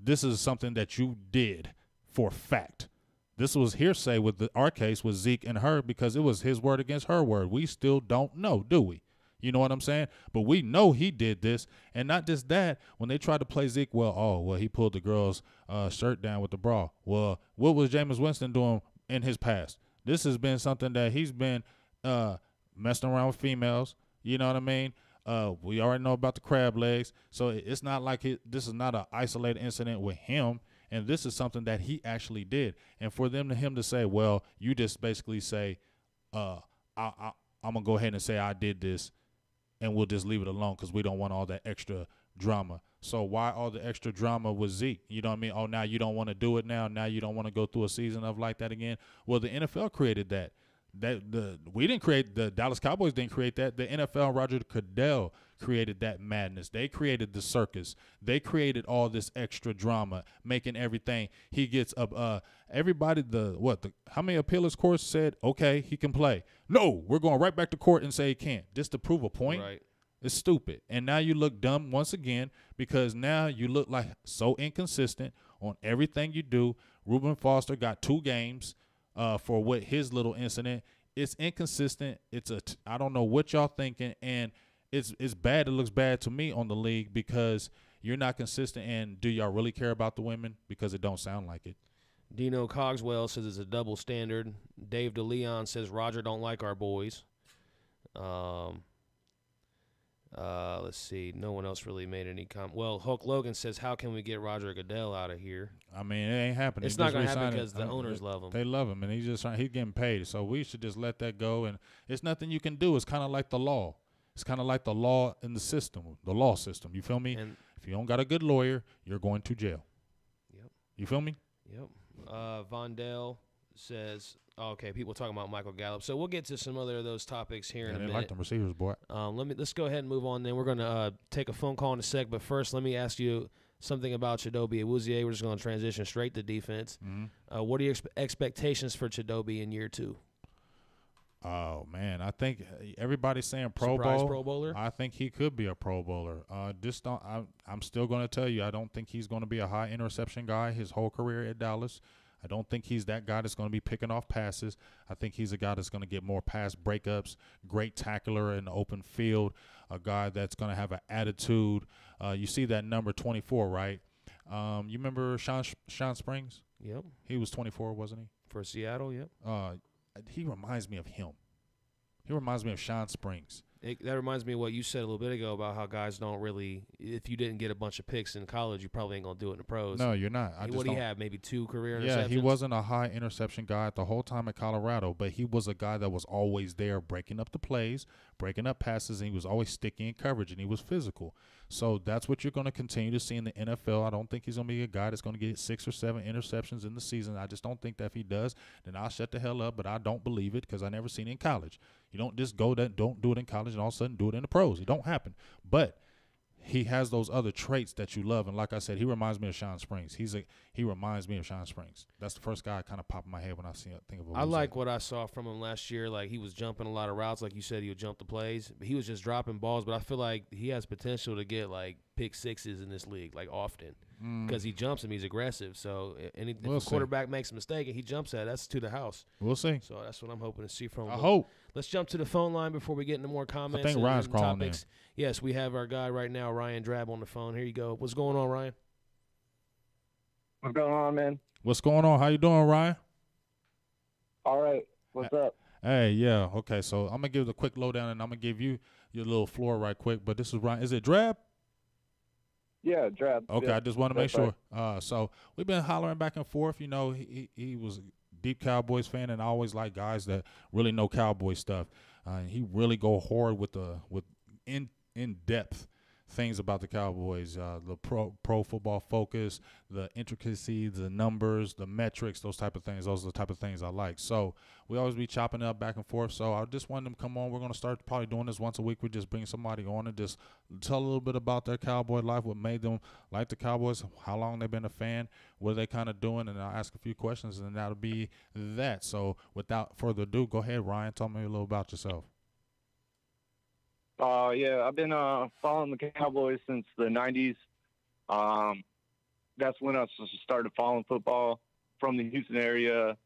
This is something that you did for a fact. This was hearsay with our case with Zeke and her because it was his word against her word. We still don't know, do we? You know what I'm saying? But we know he did this. And not just that, when they tried to play Zeke, he pulled the girl's shirt down with the bra. Well, what was Jameis Winston doing in his past? This has been something that he's been messing around with females. You know what I mean? We already know about the crab legs. So it's not like this is not an isolated incident with him. And this is something that he actually did. And for him to say, well, you just basically say, I'm going to go ahead and say I did this, and we'll just leave it alone because we don't want all that extra drama. So why all the extra drama with Zeke? You know what I mean? Oh, now you don't want to do it now. Now you don't want to go through a season of like that again. Well, the NFL created that. We didn't create, the Dallas Cowboys didn't create that. The NFL, Roger Goodell created that madness. They created the circus. They created all this extra drama, making everything. He gets everybody. How many appeals courts said okay he can play? No, we're going right back to court and say he can't. Just to prove a point. Right. It's stupid. And now you look dumb once again because now you look like so inconsistent on everything you do. Reuben Foster got 2 games. For what his little incident, it's inconsistent. I don't know what y'all thinking, and it's bad. It looks bad to me on the league because you're not consistent. And do y'all really care about the women? Because it don't sound like it. Dino Cogswell says it's a double standard. Dave DeLeon says Roger don't like our boys. Let's see. No one else really made any comment. Well, Hulk Logan says, how can we get Roger Goodell out of here? I mean, it ain't happening. It's not going to happen because the owners love him. They love him, and he's getting paid. So we should just let that go. And it's nothing you can do. It's kind of like the law. It's kind of like the law in the system, the law system. You feel me? And if you don't got a good lawyer, you're going to jail. Yep. You feel me? Yep. Vondell says, okay, people talking about Michael Gallup. So we'll get to some other of those topics here in a minute. They like them receivers, boy. Let's go ahead and move on. Then we're going to take a phone call in a sec. But first, let me ask you something about Chidobe Awuzie. We're just going to transition straight to defense. Mm-hmm. What are your expectations for Chidobe in year 2? Oh, man, I think everybody's saying Surprise Pro Bowler? I think he could be a Pro Bowler. I'm still going to tell you, I don't think he's going to be a high interception guy his whole career at Dallas. I don't think he's that guy that's going to be picking off passes. I think he's a guy that's going to get more pass breakups, great tackler in the open field, a guy that's going to have an attitude. You see that number 24, right? You remember Sean Springs? Yep. He was 24, wasn't he? For Seattle, yep. He reminds me of him. He reminds me of Sean Springs. That reminds me of what you said a little bit ago about how guys don't really – if you didn't get a bunch of picks in college, you probably ain't going to do it in the pros. No, you're not. What do you have, maybe 2 career interceptions? Yeah, he wasn't a high interception guy the whole time at Colorado, but he was a guy that was always there breaking up the plays, breaking up passes, and he was always sticky in coverage, and he was physical. So that's what you're going to continue to see in the NFL. I don't think he's going to be a guy that's going to get 6 or 7 interceptions in the season. I just don't think that if he does, then I'll shut the hell up, but I don't believe it because I never seen it in college. You don't just don't do it in college and all of a sudden do it in the pros. It don't happen. But he has those other traits that you love. And like I said, he reminds me of Sean Springs. He reminds me of Sean Springs. That's the first guy kind of popped in my head when I think of him. I like what I saw from him last year. Like, he was jumping a lot of routes. Like you said, he would jump the plays. But he was just dropping balls. But I feel like he has potential to get, like, pick sixes in this league, like, often. Because he jumps him, he's aggressive. So if a quarterback makes a mistake and he jumps at it, that's to the house. We'll see. So that's what I'm hoping to see from him. I hope. Let's jump to the phone line before we get into more comments. I think Ryan's calling topics. Yes, we have our guy right now, Ryan Drab, on the phone. Here you go. What's going on, Ryan? What's going on, man? What's going on? How you doing, Ryan? All right. What's up? Hey, yeah, okay. So I'm gonna give the quick lowdown, and I'm gonna give you your little floor right quick. But this is Ryan. Is it Drab? Yeah, Drab. Okay, yeah. I just want to make That's sure. So we've been hollering back and forth. You know, he was a deep Cowboys fan, and I always like guys that really know Cowboy stuff. He really go hard with in depth things about the Cowboys, the pro football focus, the intricacies, the numbers, the metrics, those type of things. Those are the type of things I like. So we always be chopping it up back and forth. So I just wanted them to come on. We're going to start probably doing this once a week. We just bring somebody on and just tell a little bit about their Cowboy life, what made them like the Cowboys, how long they've been a fan, what are they kind of doing, and I'll ask a few questions, and that'll be that. So without further ado, go ahead, Ryan. Tell me a little about yourself. Yeah, I've been following the Cowboys since the 90s. That's when I started following football from the Houston area,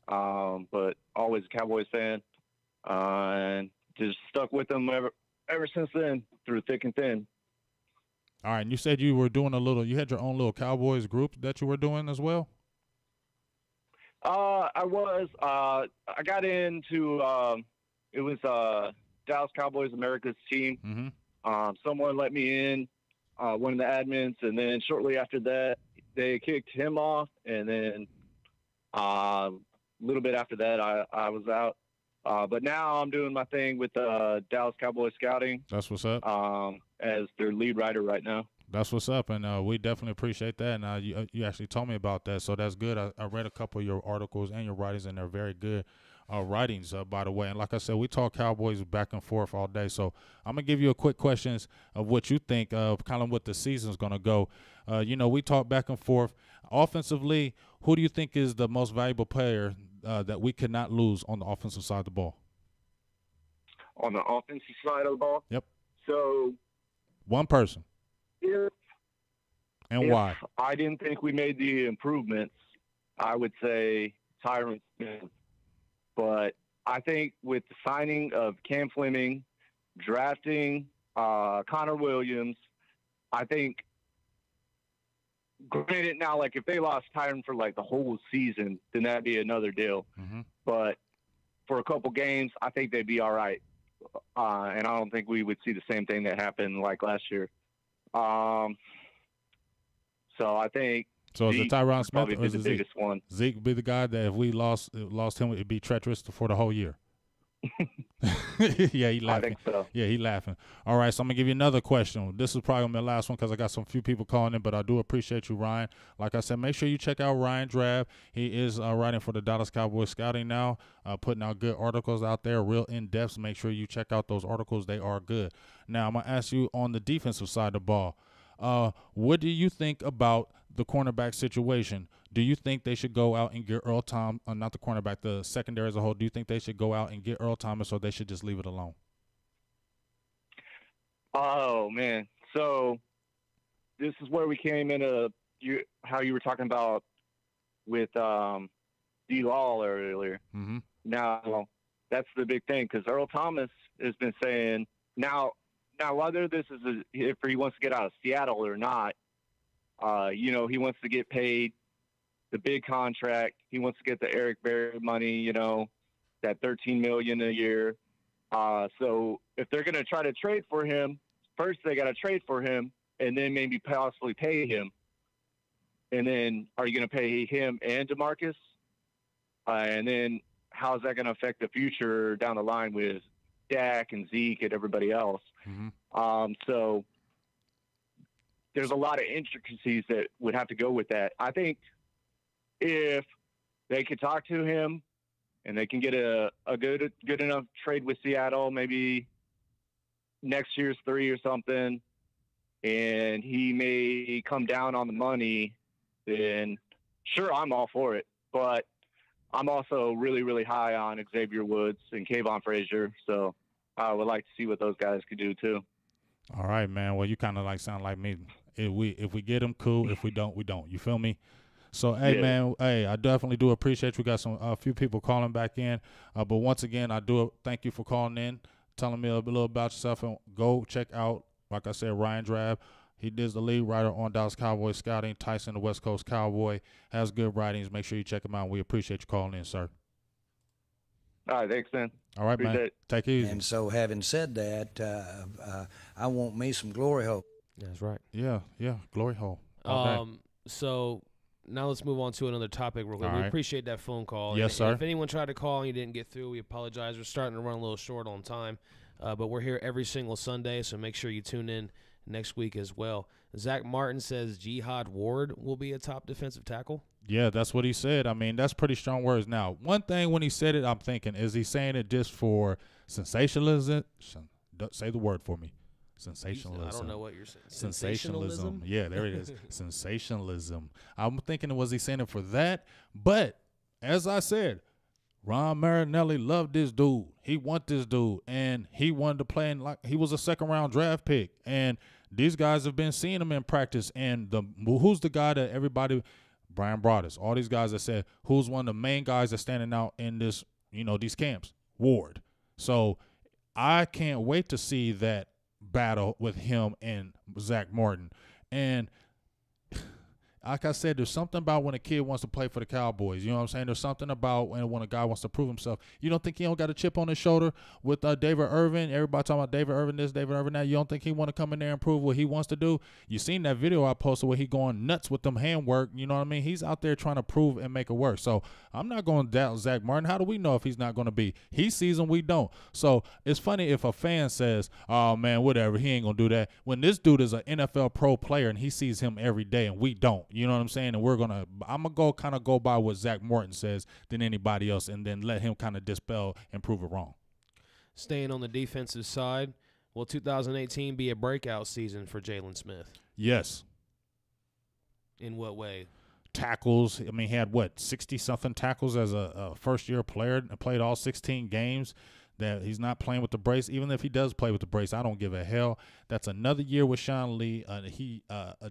but always a Cowboys fan. And just stuck with them ever since then, through thick and thin. All right, and you said you were doing you had your own little Cowboys group that you were doing as well? I was. I got into, it was Dallas Cowboys America's team. Mm-hmm. Someone let me in, one of the admins, and then shortly after that, they kicked him off, and then a little bit after that, I was out. But now I'm doing my thing with Dallas Cowboys Scouting. That's what's up. As their lead writer right now. That's what's up, and we definitely appreciate that. And you actually told me about that, so that's good. I read a couple of your articles and your writings, and they're very good writings, by the way. And like I said, we talk Cowboys back and forth all day. So I'm going to give you a quick questions of what you think of kind of what the season's going to go. We talk back and forth. Offensively, who do you think is the most valuable player that we cannot lose on the offensive side of the ball? On the offensive side of the ball? Yep. So one person. If why? I didn't think we made the improvements, I would say Tyron Smith. But I think with the signing of Cam Fleming, drafting Connor Williams, I think, granted now, like if they lost Tyron for like the whole season, then that'd be another deal. Mm-hmm. But for a couple games, I think they'd be all right. And I don't think we would see the same thing that happened like last year. So I think. So is it Tyron Smith or is it the biggest one? Zeke would be the guy that if we lost him, it'd be treacherous for the whole year. Yeah, he laughing. I think so. Yeah, he laughing. All right, so I'm gonna give you another question. This is probably my last one because I got some few people calling in, but I do appreciate you, Ryan. Like I said, make sure you check out Ryan Drab. He is writing for the Dallas Cowboys Scouting now, putting out good articles out there, real in depth. Make sure you check out those articles; they are good. Now I'm gonna ask you on the defensive side of the ball. What do you think about the cornerback situation? Do you think they should go out and get Earl Thomas, not the cornerback, the secondary as a whole? Do you think they should go out and get Earl Thomas, or they should just leave it alone? Oh, man. So this is where we came into how you were talking about with D-Law earlier. Mm-hmm. Now, that's the big thing because Earl Thomas has been saying now whether this is if he wants to get out of Seattle or not, he wants to get paid the big contract. He wants to get the Eric Berry money, that $13 million a year. So if they're going to try to trade for him, first they got to trade for him and then maybe possibly pay him. And then are you going to pay him and DeMarcus? And then how's that going to affect the future down the line with Dak and Zeke and everybody else? Mm-hmm. So there's a lot of intricacies that would have to go with that. I think if they could talk to him and they can get a good enough trade with Seattle, maybe next year's 3 or something, and he may come down on the money, then sure, I'm all for it. But I'm also really, really high on Xavier Woods and Kayvon Frazier, so I would like to see what those guys could do too. All right, man. Well, you kind of sound like me. If we get them, cool. If we don't, we don't. You feel me? So, hey, man, I definitely do appreciate you. Got a few people calling back in. But once again, I do thank you for calling in, telling me a little about yourself. And go check out, like I said, Ryan Drab. He is the lead writer on Dallas Cowboys Scouting. Tyson, the West Coast Cowboy, has good writings. Make sure you check him out. We appreciate you calling in, sir. All right, thanks, man. All right, Appreciate man. it. Take it easy. And so, having said that, I want me some glory hole. That's right. Yeah, glory hole. So now let's move on to another topic real quick. All We right. appreciate that phone call. Yes, And sir. If anyone tried to call and you didn't get through, we apologize. We're starting to run a little short on time, but we're here every single Sunday, so make sure you tune in next week as well. Zach Martin says Jihad Ward will be a top defensive tackle. Yeah, that's what he said. I mean, that's pretty strong words. Now, one thing when he said it, I'm thinking, is he saying it just for sensationalism? Say the word for me. Sensationalism. I don't know what you're saying. Sensationalism. Yeah, there it is. Sensationalism. I'm thinking, was he saying it for that? But as I said, Ron Marinelli loved this dude. He wanted this dude, and he wanted to play in like he was a second-round draft pick. And these guys have been seeing him in practice. And who's the guy that everybody – Brian Broaddus, all these guys that said who's one of the main guys that's standing out in this, these camps? Ward. So I can't wait to see that battle with him and Zach Martin. And like I said, there's something about when a kid wants to play for the Cowboys. You know what I'm saying? There's something about when a guy wants to prove himself. You don't think he don't got a chip on his shoulder with David Irvin? Everybody talking about David Irvin this, David Irvin that. You don't think he want to come in there and prove what he wants to do? You seen that video I posted where he going nuts with them handwork. You know what I mean? He's out there trying to prove and make it work. So I'm not going to doubt Zach Martin. How do we know if he's not going to be? He sees him, we don't. So it's funny if a fan says, oh, man, whatever, he ain't going to do that. When this dude is an NFL pro player and he sees him every day and we don't. You know what I'm saying? And I'm going to go by what Zach Martin says than anybody else and then let him kind of dispel and prove it wrong. Staying on the defensive side, will 2018 be a breakout season for Jalen Smith? Yes. In what way? Tackles. I mean, he had, 60-something tackles as a first-year player and played all 16 games. That he's not playing with the brace. Even if he does play with the brace, I don't give a hell. That's another year with Sean Lee.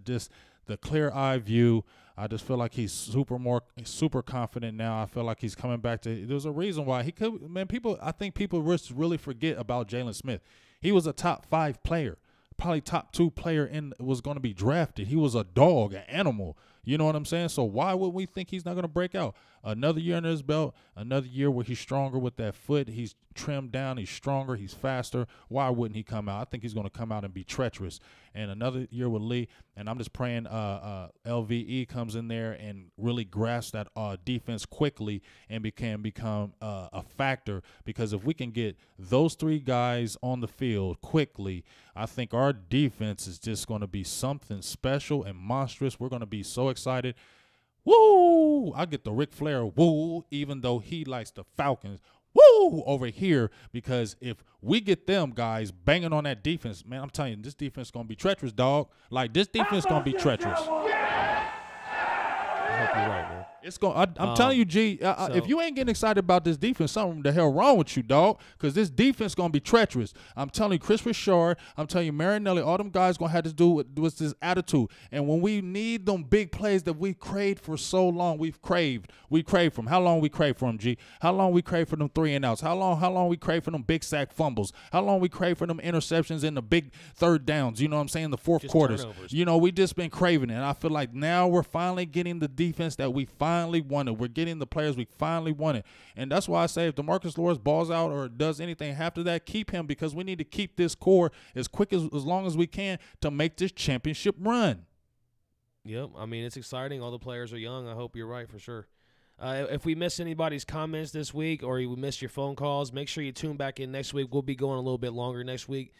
Just the clear eye view. I just feel like he's super confident now. I feel like he's coming back to. There's a reason why he could. Man, I think people really forget about Jalen Smith. He was a top 5 player, probably top 2 player was going to be drafted. He was a dog, an animal. You know what I'm saying? So why would we think he's not going to break out? Another year under his belt, another year where he's stronger with that foot. He's trimmed down. He's stronger. He's faster. Why wouldn't he come out? I think he's going to come out and be treacherous. And another year with Lee, and I'm just praying LVE comes in there and really grasps that defense quickly and can become a factor, because if we can get those 3 guys on the field quickly, I think our defense is just going to be something special and monstrous. We're going to be so excited. Woo! I get the Ric Flair woo, even though he likes the Falcons. Woo! Over here, because if we get them guys banging on that defense, man, I'm telling you, this defense is going to be treacherous, dog. Like, this defense is going to be treacherous. I hope you're right, man. It's going. I'm telling you, G. If you ain't getting excited about this defense, something the hell wrong with you, dog. Because this defense gonna be treacherous. I'm telling you, Chris Richard. I'm telling you, Marinelli. All them guys gonna have to do with this attitude. And when we need them big plays that we craved for so long, we craved from. How long we craved for them, G? How long we craved for them 3 and outs? How long we craved for them big sack fumbles? How long we craved for them interceptions in the big third downs? You know what I'm saying? The fourth quarters. Turnovers. You know, we just been craving it. And I feel like now we're finally getting the defense that we finally wanted. We're getting the players we finally wanted. And that's why I say if DeMarcus Lawrence balls out or does anything after that, keep him, because we need to keep this core as quick as long as we can to make this championship run. Yep. I mean, it's exciting. All the players are young. I hope you're right for sure. If we miss anybody's comments this week or we miss your phone calls, make sure you tune back in next week. We'll be going a little bit longer next week.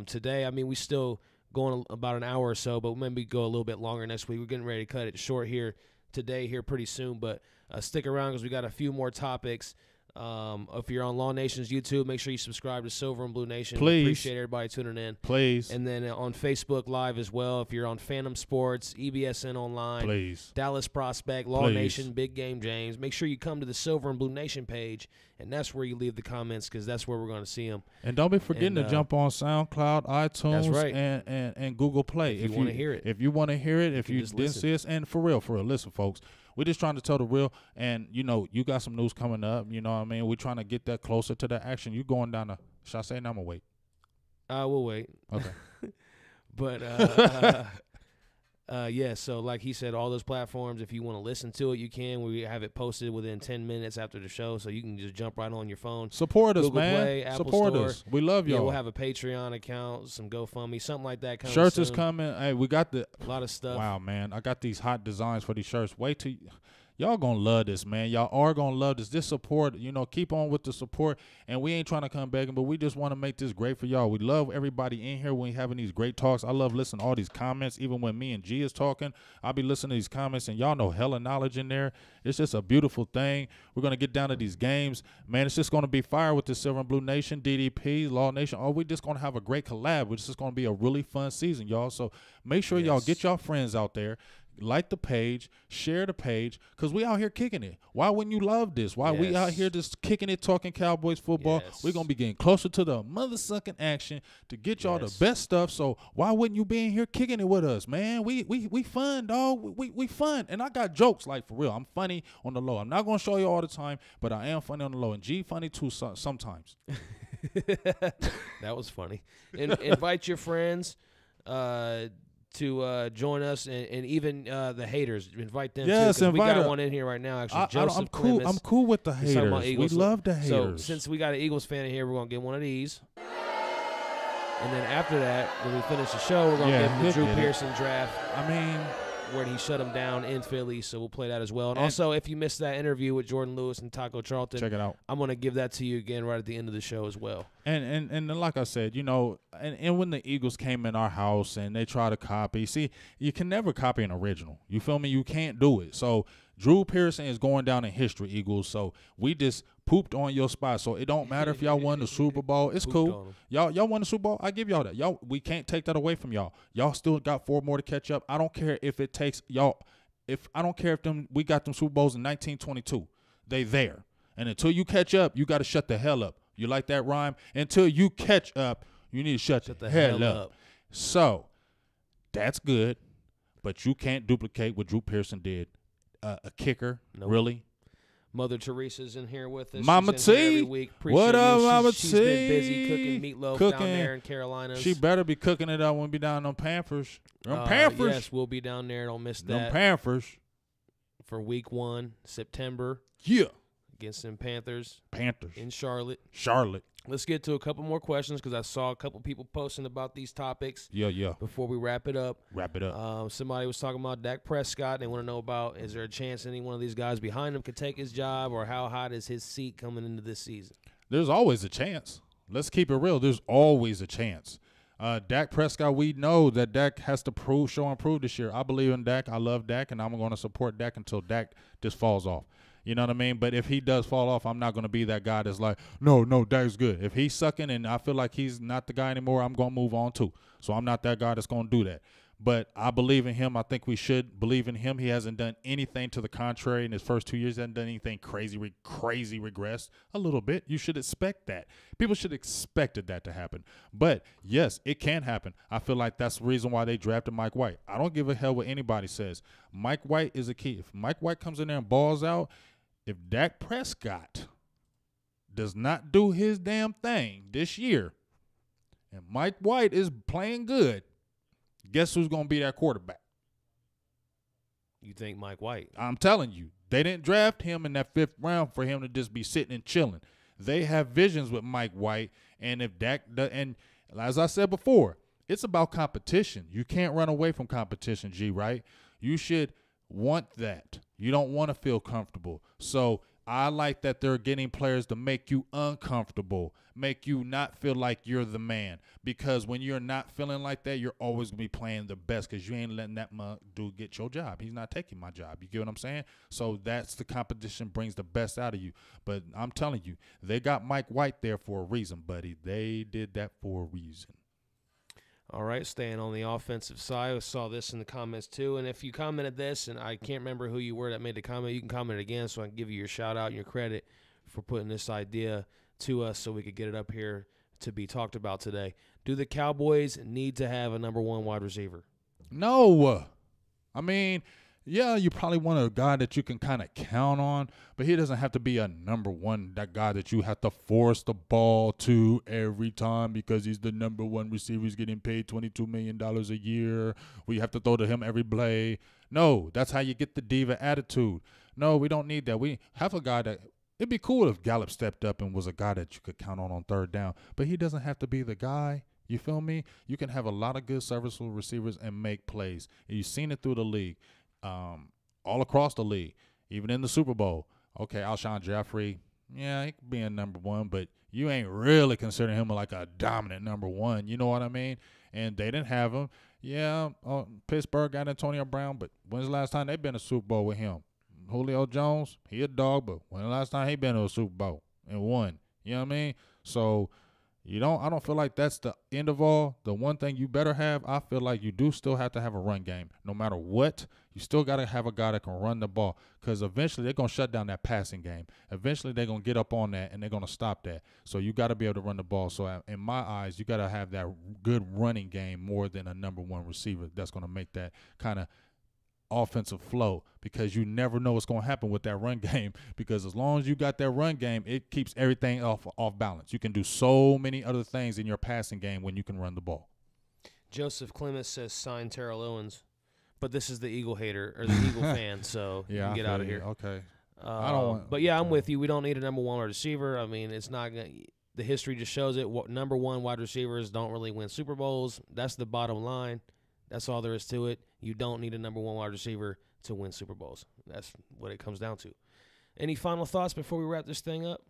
Today, I mean, we still going about an hour or so, but maybe go a little bit longer next week. We're getting ready to cut it short here today pretty soon, but stick around because we got a few more topics. If you're on Law Nation's YouTube, make sure you subscribe to Silver and Blue Nation. Please. Appreciate everybody tuning in. Please. And then on Facebook Live as well. If you're on Phantom Sports, EBSN Online, Please. Dallas Prospect, Law Please. Nation, Big Game James, make sure you come to the Silver and Blue Nation page, and that's where you leave the comments because that's where we're going to see them. And don't be forgetting to jump on SoundCloud, iTunes, That's right. and Google Play. If you want to hear it. If you want to hear it, if you just didn't listen. see us, and for real, listen, folks. We're just trying to tell the real, and, you know, you got some news coming up, you know what I mean? We're trying to get that closer to the action. You going down should I say now? I'm going to wait. We'll wait. Okay. But Yeah, so like he said, all those platforms, if you want to listen to it, you can. We have it posted within 10 minutes after the show, so you can just jump right on your phone. Support us, Google man. Play, Apple Support Store. us. We love y'all. Yeah, we'll have a Patreon account, some GoFundMe, something like that coming Shirts soon. is coming. Hey, we got a lot of stuff. Wow, man. I got these hot designs for these shirts. Wait till y'all gonna love this, man. Y'all are gonna love this. This support, keep on with the support. And we ain't trying to come begging, but we just want to make this great for y'all. We love everybody in here when we having these great talks. I love listening to all these comments. Even when me and G is talking, I'll be listening to these comments, and y'all know hella knowledge in there. It's just a beautiful thing. We're gonna get down to these games, man. It's just gonna be fire with the Silver and Blue Nation, DDP, Law Nation. Oh, we just gonna have a great collab. It's just gonna be a really fun season, y'all. So make sure y'all get y'all friends out there. Like the page, share the page, because we out here kicking it. Why wouldn't you love this? Why we out here just kicking it, talking Cowboys football? We're going to be getting closer to the mother-sucking action to get y'all the best stuff. So why wouldn't you be in here kicking it with us, man? We fun, dog. We fun. And I got jokes, like, for real. I'm funny on the low. I'm not going to show you all the time, but I am funny on the low. And G funny, too, sometimes. That was funny. Invite your friends to join us, and even the haters, invite them too. We got one in here right now. Actually, I'm cool with the haters. We love the haters. So since we got an Eagles fan in here, we're gonna get one of these, and then after that, when we finish the show, we're gonna give him the Drew Pearson draft. I mean, where he shut him down in Philly, so we'll play that as well. And also, if you missed that interview with Jordan Lewis and Taco Charlton, check it out. I'm going to give that to you again right at the end of the show as well. And like I said, and when the Eagles came in our house and they try to copy, see, you can never copy an original. You feel me? You can't do it. So Drew Pearson is going down in history, Eagles. So we just pooped on your spot. So it don't matter if y'all won the Super Bowl. It's cool. Y'all won the Super Bowl. I give y'all that. We can't take that away from y'all. Y'all still got 4 more to catch up. I don't care if it takes y'all. I don't care if we got them Super Bowls in 1922. They there. And until you catch up, you got to shut the hell up. You like that rhyme? Until you catch up, you need to shut the hell up. So that's good, but you can't duplicate what Drew Pearson did. A kicker, really. Mother Teresa's in here with us. Mama She's in here T, every week. Appreciate what up, Mama T? She's been busy cooking meatloaf down there in Carolinas. She better be cooking it up when we be down on Panthers. Panthers. Yes, we'll be down there. Don't miss that. Them Panthers. For week 1, September. Yeah. Against them Panthers. In Charlotte. Let's get to a couple more questions because I saw a couple people posting about these topics. Yeah. Before we wrap it up. Somebody was talking about Dak Prescott. They want to know about, is there a chance any one of these guys behind him could take his job, or how hot is his seat coming into this season? There's always a chance. Let's keep it real. There's always a chance. Dak Prescott, we know that Dak has to show and prove this year. I believe in Dak. I love Dak, and I'm going to support Dak until Dak just falls off. You know what I mean? But if he does fall off, I'm not going to be that guy that's like, no, Dak's good. If he's sucking and I feel like he's not the guy anymore, I'm going to move on too. So I'm not that guy that's going to do that. But I believe in him. I think we should believe in him. He hasn't done anything to the contrary in his first 2 years. He hasn't done anything crazy regressed a little bit. You should expect that. People should expected that to happen. But, yes, it can happen. I feel like that's the reason why they drafted Mike White. I don't give a hell what anybody says. Mike White is a key. If Mike White comes in there and balls out, if Dak Prescott does not do his damn thing this year and Mike White is playing good, guess who's going to be that quarterback? You think Mike White? I'm telling you. They didn't draft him in that 5th round for him to just be sitting and chilling. They have visions with Mike White, and if Dak and as I said before, it's about competition. You can't run away from competition, G, right? You should want that. You don't want to feel comfortable. So I like that they're getting players to make you uncomfortable, make you not feel like you're the man. Because when you're not feeling like that, you're always going to be playing the best because you ain't letting that dude get your job. He's not taking my job. You get what I'm saying? So that's the competition brings the best out of you. But I'm telling you, they got Mike White there for a reason, buddy. They did that for a reason. All right, staying on the offensive side, I saw this in the comments too. And if you commented this, and I can't remember who you were that made the comment, you can comment again so I can give you your shout-out and your credit for putting this idea to us so we could get it up here to be talked about today. Do the Cowboys need to have a number 1 wide receiver? No. I mean, yeah, you probably want a guy that you can kind of count on, but he doesn't have to be a number one, that guy that you have to force the ball to every time because he's the number one receiver. He's getting paid $22 million a year. We have to throw to him every play. No, that's how you get the diva attitude. No, we don't need that. We have a guy that – it'd be cool if Gallup stepped up and was a guy that you could count on third down, but he doesn't have to be the guy. You feel me? You can have a lot of good serviceable receivers and make plays. And you've seen it through the league. All across the league, even in the Super Bowl. Okay, Alshon Jeffrey, yeah, he could be a number one, but you ain't really considering him like a dominant number one. You know what I mean? And they didn't have him. Yeah, Pittsburgh got Antonio Brown, but when's the last time they been to a Super Bowl with him? Julio Jones, he a dog, but when's the last time he been to a Super Bowl and won? You know what I mean? So I don't feel like that's the end of all. The one thing you better have, I feel like you do still have to have a run game. No matter what, you still got to have a guy that can run the ball because eventually they're going to shut down that passing game. Eventually they're going to get up on that and they're going to stop that. So you got to be able to run the ball. So in my eyes, you got to have that good running game more than a number one receiver that's going to make that kind of offensive flow, because you never know what's going to happen with that run game, because as long as you got that run game, it keeps everything off balance. You can do so many other things in your passing game when you can run the ball. Joseph Clemens says sign Terrell Owens, but this is the Eagle hater or the Eagle fan, so yeah, you can get out of here. Okay. I don't want. But yeah, I'm with you. We don't need a number one wide receiver. I mean, it's not gonna. The history just shows it. Number one wide receivers don't really win Super Bowls. That's the bottom line. That's all there is to it. You don't need a number one wide receiver to win Super Bowls. That's what it comes down to. Any final thoughts before we wrap this thing up?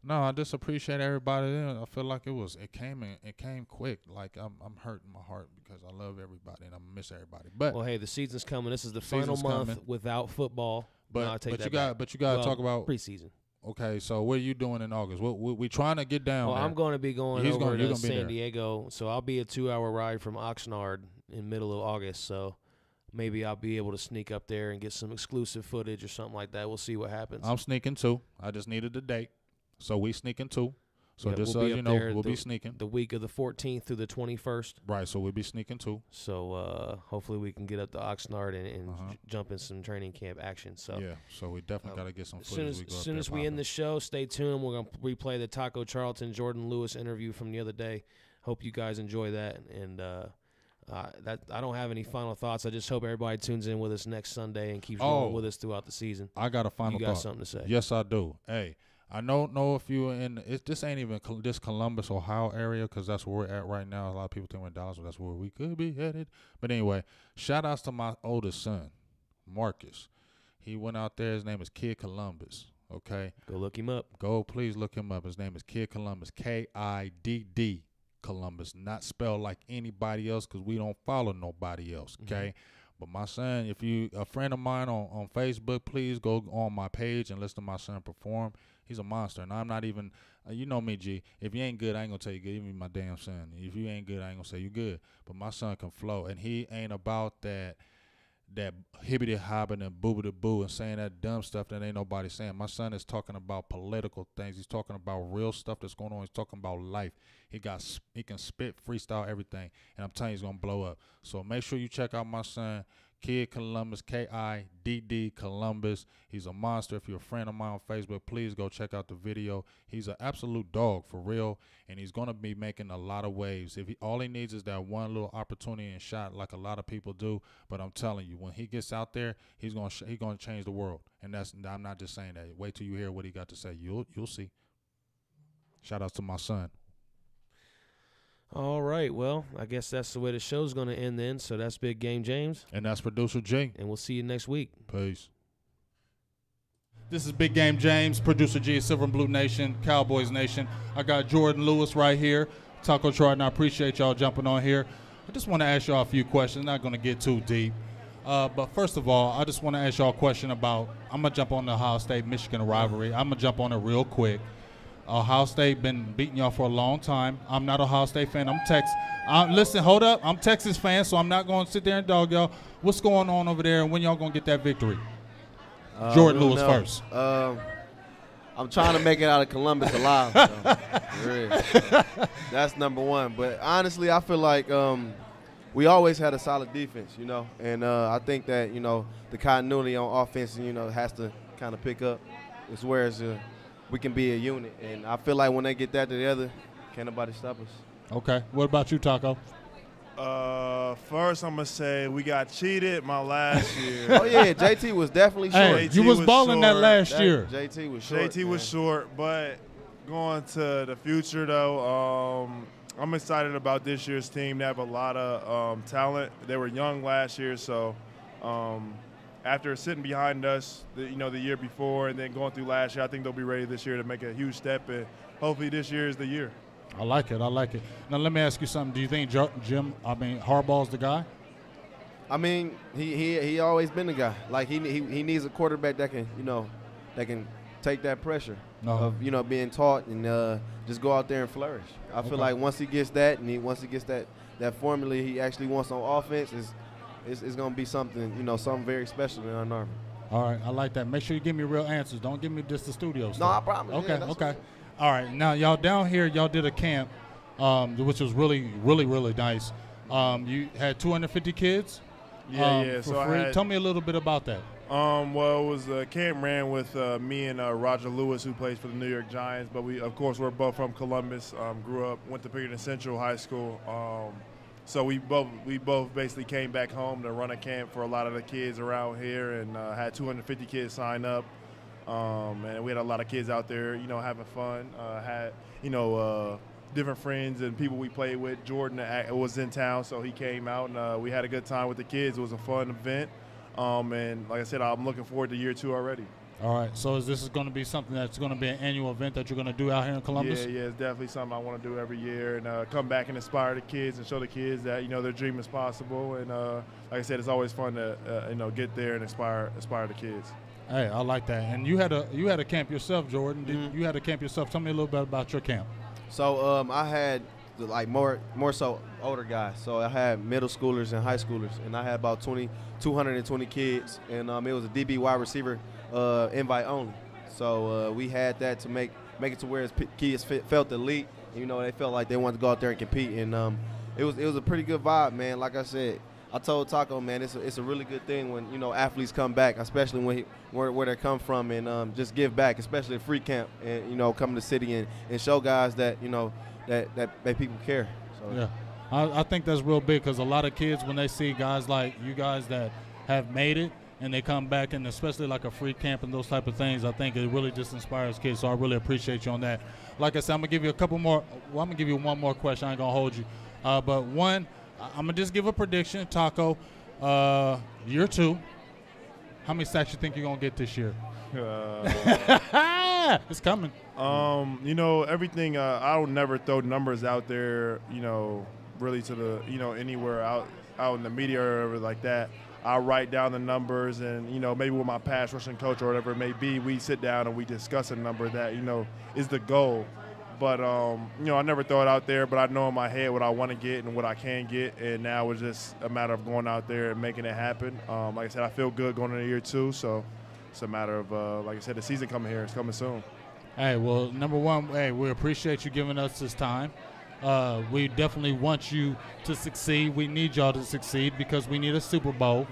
No, I just appreciate everybody. I feel like it came quick. Like I'm hurting my heart because I love everybody and I miss everybody. But well, hey, the season's coming. This is the final month without football. But you got to talk about preseason. Okay, so what are you doing in August? We trying to get down. Well, there. I'm going to be going over to San Diego, so I'll be a 2-hour ride from Oxnard in middle of August. So maybe I'll be able to sneak up there and get some exclusive footage or something like that. We'll see what happens. I'm sneaking too. I just needed the date, so we sneaking too. So just so you know, we'll be sneaking. The week of the 14th through the 21st. Right, so we'll be sneaking too. So hopefully we can get up to Oxnard and jump in some training camp action. So yeah, so we definitely got to get some footage. As soon as we end the show, stay tuned. We're going to replay the Taco Charlton Jordan Lewis interview from the other day. Hope you guys enjoy that. And I don't have any final thoughts. I just hope everybody tunes in with us next Sunday and keeps rolling with us throughout the season. I got a final thought. You got something to say? Yes, I do. Hey. I don't know if you in this ain't even this Columbus, Ohio area, because that's where we're at right now. A lot of people think we're in Dallas, but that's where we could be headed. But anyway, shout outs to my oldest son, Marcus. He went out there. His name is Kid Columbus. Okay, go look him up. Please look him up. His name is Kid Columbus, Kidd Columbus, not spelled like anybody else, because we don't follow nobody else. Okay. Mm-hmm. But my son, if you a friend of mine on Facebook, please go on my page and listen to my son perform. He's a monster, and I'm not even, you know me, G. If you ain't good, I ain't going to tell you good, even my damn son. If you ain't good, I ain't going to say you good. But my son can flow, and he ain't about that hibbity-hobbing and boobity-boo and saying that dumb stuff that ain't nobody saying. My son is talking about political things. He's talking about real stuff that's going on. He's talking about life. He can spit, freestyle, everything, and I'm telling you, he's going to blow up. So make sure you check out my son, Kid Columbus, Kidd Columbus. He's a monster. If you're a friend of mine on Facebook, please go check out the video. He's an absolute dog for real, and he's going to be making a lot of waves. All he needs is that one little opportunity and shot, like a lot of people do. But I'm telling you, when he gets out there, he's going to change the world. And I'm not just saying that. Wait till you hear what he got to say. You'll see. Shout out to my son. All right, well, I guess that's the way the show's going to end then. So that's Big Game James. And that's Producer G. And we'll see you next week. Peace. This is Big Game James, Producer G, Silver&Blue Nation, Cowboys Nation. I got Jordan Lewis right here, Taco Charlton. I appreciate y'all jumping on here. I just want to ask y'all a few questions. Not going to get too deep. But first of all, I just want to ask y'all a question about, I'm going to jump on the Ohio State-Michigan rivalry. I'm going to jump on it real quick. Ohio State been beating y'all for a long time. I'm not an Ohio State fan. I'm Texas. Listen, hold up. I'm Texas fan, so I'm not going to sit there and dog y'all. What's going on over there, and when y'all going to get that victory? Jordan Lewis first. I'm trying to make it out of Columbus alive. So, that's number one. But honestly, I feel like we always had a solid defense, you know, and I think that, you know, the continuity on offense, you know, has to kind of pick up. It's where we can be a unit, and I feel like when they get that together, can't nobody stop us. Okay. What about you, Taco? First, I'm going to say we got cheated my last year. Oh, yeah, JT was definitely short. Hey, you was balling that last year. JT was short. JT was short, but going to the future, though, I'm excited about this year's team. They have a lot of talent. They were young last year, so after sitting behind us, the year before and then going through last year, I think they'll be ready this year to make a huge step, and hopefully this year is the year. I like it. Now, let me ask you something. Do you think Harbaugh's the guy? I mean, he always been the guy. Like, he needs a quarterback that can take that pressure of, being taught and just go out there and flourish. I feel like once he gets that and once he gets that formula he actually wants on offense, it's going to be something, something very special in our Army. All right, I like that. Make sure you give me real answers. Don't give me just the studio stuff. No, I promise. Okay, yeah, okay. All right, now y'all down here, y'all did a camp, which was really, really, really nice. You had 250 kids. Yeah. For free. Tell me a little bit about that. Well, it was a camp ran with me and Roger Lewis, who plays for the New York Giants. But we, of course, we're both from Columbus. Grew up, went to Pickerton Central High School. So we both basically came back home to run a camp for a lot of the kids around here, and had 250 kids sign up. And we had a lot of kids out there, having fun. Had different friends and people we played with. Jordan was in town, so he came out, and we had a good time with the kids. It was a fun event. And like I said, I'm looking forward to year 2 already. All right. So this is going to be something that's going to be an annual event that you're going to do out here in Columbus? Yeah, it's definitely something I want to do every year, and come back and inspire the kids and show the kids that their dream is possible. And like I said, it's always fun to get there and inspire the kids. Hey, I like that. And you had a camp yourself, Jordan. You had a camp yourself. Tell me a little bit about your camp. So I had more so older guys. So I had middle schoolers and high schoolers, and I had about 220 kids, and it was a DB wide receiver invite only. So we had that to make it to where kids felt elite. They felt like they wanted to go out there and compete, and it was a pretty good vibe, man. Like I said, I told Taco, man, it's a really good thing when athletes come back, especially where they come from, and just give back, especially at free camp, and come to the city and show guys that that people care. So. Yeah, I think that's real big, because a lot of kids, when they see guys like you guys that have made it and they come back, and especially like a free camp and those type of things, I think it really just inspires kids. So I really appreciate you on that. Like I said, I'm gonna give you a couple more. Well, I'm gonna give you one more question. I ain't gonna hold you, but one. I'm going to just give a prediction, Taco. Year 2, how many sacks you think you're going to get this year? It's coming. Everything, I don't never throw numbers out there, really to the, anywhere out in the media or whatever like that. I'll write down the numbers, and, maybe with my pass rushing coach or whatever it may be, we sit down and we discuss a number that, is the goal. But, I never throw it out there, but I know in my head what I want to get and what I can get, and now it's just a matter of going out there and making it happen. Like I said, I feel good going into year 2, so it's a matter of, like I said, the season coming here. It's coming soon. Hey, well, number one, we appreciate you giving us this time. We definitely want you to succeed. We need y'all to succeed because we need a Super Bowl.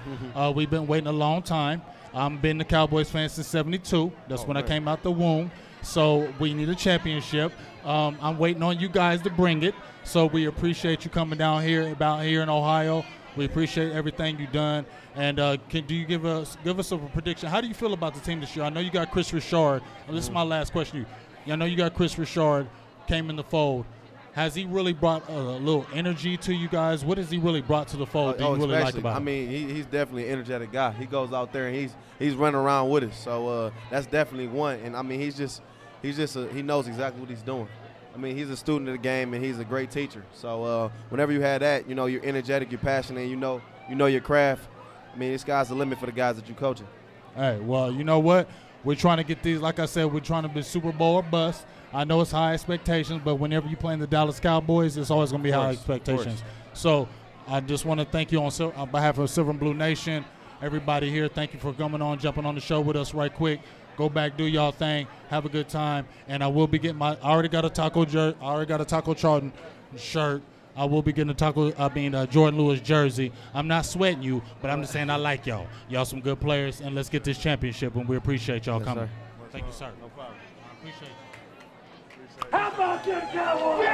We've been waiting a long time. I've been a Cowboys fan since '72. That's when I came out the womb. So we need a championship. I'm waiting on you guys to bring it. So we appreciate you coming down here in Ohio. We appreciate everything you've done. And do you give us a prediction? How do you feel about the team this year? I know you got Chris Richard. This is my last question. I know you got Chris Richard came in the fold. Has he really brought a little energy to you guys? What has he really brought to the fold that you really like about him? I mean, he's definitely an energetic guy. He goes out there and he's running around with us. So that's definitely one. And I mean, he knows exactly what he's doing. I mean, he's a student of the game and he's a great teacher. So whenever you have that, you're energetic, you're passionate, you know your craft. I mean, the sky's the limit for the guys that you're coaching. Hey, well, you know what? We're trying to get these, like I said, we're trying to be Super Bowl or bust. I know it's high expectations, but whenever you're playing the Dallas Cowboys, it's always going to be high expectations. So I just want to thank you on behalf of Silver and Blue Nation, everybody here. Thank you for coming on, jumping on the show with us right quick. Go back, do y'all thing, have a good time, and I will be getting I already got a Taco Charlton shirt. I will be getting a Jordan Lewis jersey. I'm not sweating you, but I'm just saying I like y'all. Y'all some good players, and let's get this championship, and we appreciate y'all coming. Sir. Thank you, sir. No problem. I appreciate you. How about them Cowboys?